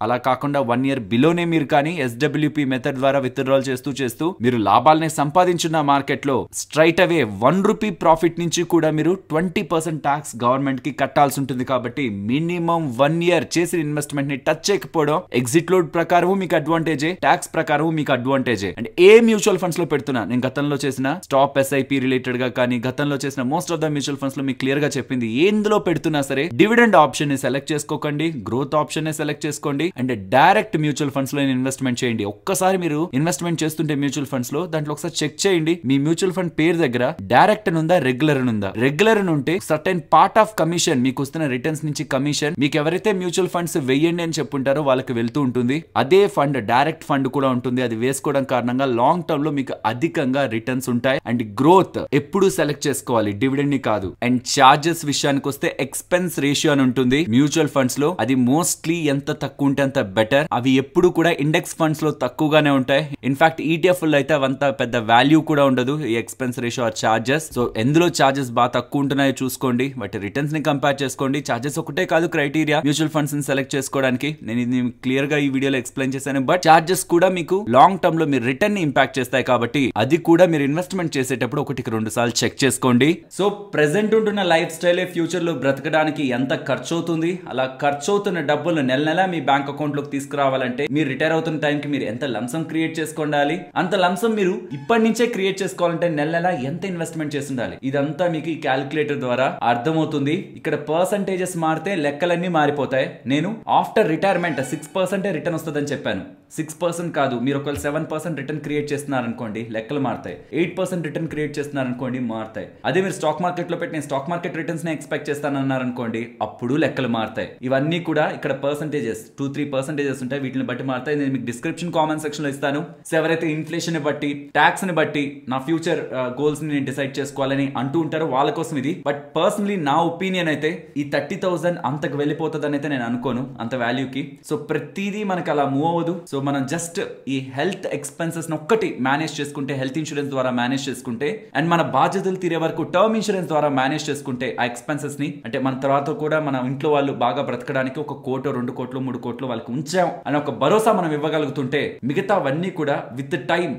అలా కాకుండా 1 year బిలోనే మీరు కానీ SWP మెథడ్ ద్వారా విత్డ్రాల్ చేస్తూ మీరు లాభాలని సంపాదించిన మార్కెట్ లో స్ట్రైట్ అవే 1 రూపీ ప్రాఫిట్ నుంచి కూడా మీరు 20% ట్యాక్స్ గవర్నమెంట్ కి కట్టాల్సి ఉంటుంది. కాబట్టి మినిమం 1 year చేసిన ఇన్వెస్ట్మెంట్ ని టచ్ చేయకపోవడం ఎగ్జిట్ లోడ్ ప్రకారం మీకు అడ్వాంటేజే, ట్యాక్స్ ప్రకారం మీకు అడ్వాంటేజే. అండ్ ఏ మ్యూచువల్ ఫండ్స్ లో పెడుతున్నా, నేను గతంలో చేసిన స్టాప్ SIP రిలేటెడ్ గా కానీ గతంలో చేసిన most of the mutual funds లో మీకు క్లియర్ గా చెప్పింది, ఎందులో పెడుతున్నా సరే డివిడెండ్ ఆప్షన్ ని సెలెక్ట్ చేసుకోకండి, గ్రోత్ ఆప్షన్ ని సెలెక్ట్ చేసుకోండి, అండ్ డైరెక్ట్ మ్యూచువల్ ఫండ్స్ లో ఇన్వెస్ట్మెంట్ చేయండి. ఒక్కసారి మీరు ఇన్వెస్ట్మెంట్ చేస్తుంటే మ్యూచువల్ ఫండ్స్ లో దాంట్లో ఒకసారి చెక్ చేయండి, మీ మ్యూచువల్ ఫండ్ పేరు దగ్గర డైరెక్ట్ ఉందా, రెగ్యులర్ ఉందా. రెగ్యులర్ ఉంటే సర్టెన్ పార్ట్ ఆఫ్ కమిషన్ మీకు వస్తున్న రిటర్న్స్ నుంచి కమిషన్ మీకు ఎవరైతే మ్యూచువల్ ఫండ్స్ వెయ్యండి అని చెప్పుంటారో వాళ్ళకి వెళ్తూ ఉంటుంది. అదే ఫండ్ డైరెక్ట్ ఫండ్ కూడా ఉంటుంది. అది వేసుకోవడం కారణంగా లాంగ్ టర్మ్ లో మీకు అధికంగా రిటర్న్స్ ఉంటాయి. అండ్ గ్రోత్ ఎప్పుడు సెలెక్ట్ చేసుకోవాలి, డివిడెండ్ ని కాదు. అండ్ చార్జెస్ విషయానికి వస్తే ఎక్స్పెన్స్ రేషియో అని ఉంటుంది మ్యూచువల్ ఫండ్స్ లో. అది మోస్ట్లీ ఎంత తక్కువ ఉంటే అంత బెటర్. అవి ఎప్పుడు కూడా ఇండెక్స్ ఫండ్స్ లో తక్కువగానే ఉంటాయి. ఇన్ఫాక్ట్ ఈటీఎఫ్ లో అయితే అవంత పెద్ద వాల్యూ కూడా ఉండదు ఈ expense ratio or charges. So ఎందులో చార్జెస్ బాగా తక్కువ ఉంటున్నాయో చూసుకోండి, బట్ రిటర్న్స్ ని కంపేర్ చేసుకోండి. చార్జెస్ ఒకటే కాదు క్రైటీరియా మ్యూచువల్ ఫండ్స్ ని సెలెక్ట్ చేసుకోవడానికి. నేను ఇది క్లియర్ గా ఈ వీడియోలో ఎక్స్ప్లెయిన్ చేశాను. బట్ చార్జెస్ కూడా మీకు లాంగ్ టర్మ్ లో మీరు రిటర్న్ ని ఇంపాక్ట్ చేస్తాయి కాబట్టి అది కూడా మీరు ఇన్వెస్ట్మెంట్ చేసేటప్పుడు 1-2 సార్లు చెక్ చేసుకోండి. సో ప్రెసెంట్ ఉంటున్న లైఫ్ స్టైల్ ఫ్యూచర్ లో బ్రతకడానికి ఎంత ఖర్చు అవుతుంది, అలా ఖర్చు అవుతున్న డబ్బులు నెల నెల మీ బ్యాంక్ అకౌంట్ లోకి తీసుకురావాలంటే మీరు రిటైర్ అవుతున్న టైంకి మీరు ఎంత లంసం క్రియేట్ చేసుకోవాలి, అంత లంసం మీరు ఇప్పటి నుంచే క్రియేట్ చేసుకోవాలంటే నెల నెల ఎంత ఇన్వెస్ట్మెంట్ చేసి ఉండాలి. ఇదంతా మీకు ఈ క్యాలిక్యులేటర్ ద్వారా అర్థమవుతుంది. ఇక్కడ పర్సంటేజెస్ మారితే లెక్కలన్నీ మారిపోతాయి. నేను ఆఫ్టర్ రిటైర్మెంట్ 6% రిటర్న్ వస్తుందని చెప్పాను. 6% కాదు, మీరు ఒకవేళ 7% రిటర్న్ క్రియేట్ చేస్తున్నారనుకోండి లెక్కలు మారుతాయి. 8% రిటర్న్ క్రియేట్ చేస్తున్నారనుకోండి మారుతాయి. అదే మీరు స్టాక్ మార్కెట్ లో పెట్టిన స్టాక్ మార్కెట్ రిటర్న్స్ నే ఎక్స్పెక్ట్ చేస్తానన్నారనుకోండి అప్పుడు లెక్కలు మారుతాయి. ఇవన్నీ కూడా ఇక్కడ పర్సంటేజెస్ 2-3% ఉంటాయి, వీటిని బట్టి మారుతాయి. నేను మీకు డిస్క్రిప్షన్ కామెంట్ సెక్షన్ లో ఇస్తాను. సో ఎవరైతే ఇన్ఫ్లేషన్ ని బట్టి ట్యాక్స్ ని బట్టి నా ఫ్యూచర్ గోల్స్ ని నేను డిసైడ్ చేసుకోవాలని అంటూ ఉంటారో వాళ్ళ కోసం ఇది. బట్ పర్సనలీ నా ఒపీనియన్ అయితే ఈ 30,000 అంతకు వెళ్ళిపోతుందని అయితే నేను అనుకోను, అంత వాల్యూకి. సో ప్రతిదీ మనకి అలా మూవ్ అవ్వదు. సో మనం జస్ట్ ఈ హెల్త్ ఎక్స్పెన్సెస్ ఒక్కటి మేనేజ్ చేసుకుంటే, హెల్త్ ఇన్సూరెన్స్ ద్వారా మేనేజ్ చేసుకుంటే, అండ్ మన బాధ్యతలు తీరే వరకు టర్మ్ ఇన్సూరెన్స్ ద్వారా మేనేజ్ చేసుకుంటే ఆ ఎక్స్పెన్సెస్ ని, అంటే మన తర్వాత కూడా మన ఇంట్లో వాళ్ళు బాగా బ్రతకడానికి 1 కోటి 2 కోట్లు 3 కోట్లు వాళ్ళకి ఉంచాం అని ఒక భరోసా మనం ఇవ్వగలుగుతుంటే మిగతావన్నీ కూడా విత్ టైం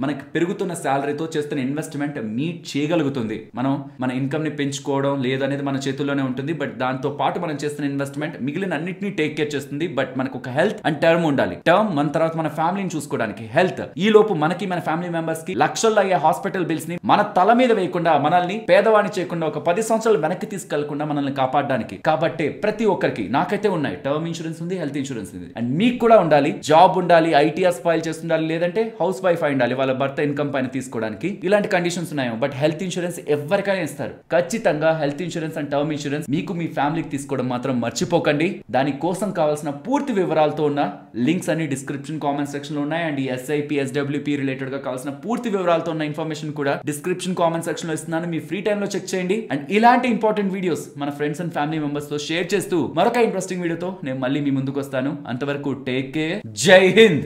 మనకి పెరుగుతున్న శాలరీతో చేస్తున్న ఇన్వెస్ట్మెంట్ మీట్ చేయగలుగుతుంది. మనం మన ఇన్కమ్ ని పెంచుకోవడం లేదనేది మన చేతుల్లోనే ఉంటుంది. బట్ దాంతో పాటు మనం చేస్తున్న ఇన్వెస్ట్మెంట్ మిగిలిన అన్నింటినీ టేక్ కేర్ చేస్తుంది. బట్ మనకు ఒక హెల్త్ అండ్ టర్మ్ ఉండాలి. టర్మ్ మన తర్వాత మన ఫ్యామిలీని చూసుకోవడానికి, హెల్త్ ఈ లోపు మనకి మన ఫ్యామిలీ మెంబర్స్ కి లక్షల్లో అయ్యే హాస్పిటల్ బిల్స్ ని మన తల మీద వేయకుండా, మనల్ని పేదవాణి చేయకుండా, ఒక 10 సంవత్సరాలు వెనక్కి తీసుకెళ్లకుండా మనల్ని కాపాడడానికి. కాబట్టి ప్రతి ఒక్కరికి, నాకైతే ఉన్నాయి, టర్మ్ ఇన్సూరెన్స్ ఉంది, హెల్త్ ఇన్సూరెన్స్ ఉంది, అండ్ మీకు కూడా ఉండాలి. జాబ్ ఉండాలి, ఐటీఆర్స్ ఫైల్ చేస్తుండాలి, లేదంటే హౌస్ వైఫ్ అయి ఉండాలి వాళ్ళ భర్త ఇన్కమ్ పైన తీసుకోవడానికి. ఇలాంటి కండిషన్స్ ఉన్నాయో. బట్ హెల్త్ ఇన్సూరెన్స్ ఎవరికైనా ఇస్తారు. ఖచ్చితంగా health insurance and term insurance మీకు మీ ఫ్యామిలీకి తీసుకోవడం మాత్రం మర్చిపోకండి. దాని కోసం కావాల్సిన పూర్తి వివరాలతో ఉన్న లింక్స్ అన్ని డిస్క్రిప్షన్ కామెంట్ సెక్షన్ లో ఉన్నాయి. అండ్ ఈ ఎస్ఐపి ఎస్డబ్ల్యూపి రిలేటెడ్ గా కావాల్సిన పూర్తి వివరాలతో ఉన్న ఇన్ఫర్మేషన్ కూడా డిస్క్రిప్షన్ కామెంట్ సెక్షన్ లో ఇస్తున్నాను. మీ ఫ్రీ టైమ్ లో చెక్ చేయండి. అండ్ ఇలాంటి ఇంపార్టెంట్ వీడియోస్ మన ఫ్రెండ్స్ అండ్ ఫ్యామిలీ మెంబర్స్ తో షేర్ చేస్తూ మరొక ఇంట్రెస్టింగ్ వీడియోతో నేను మళ్ళీ మీ ముందుకు వస్తాను. అంతవరకు టేక్ కేర్. జై హింద్.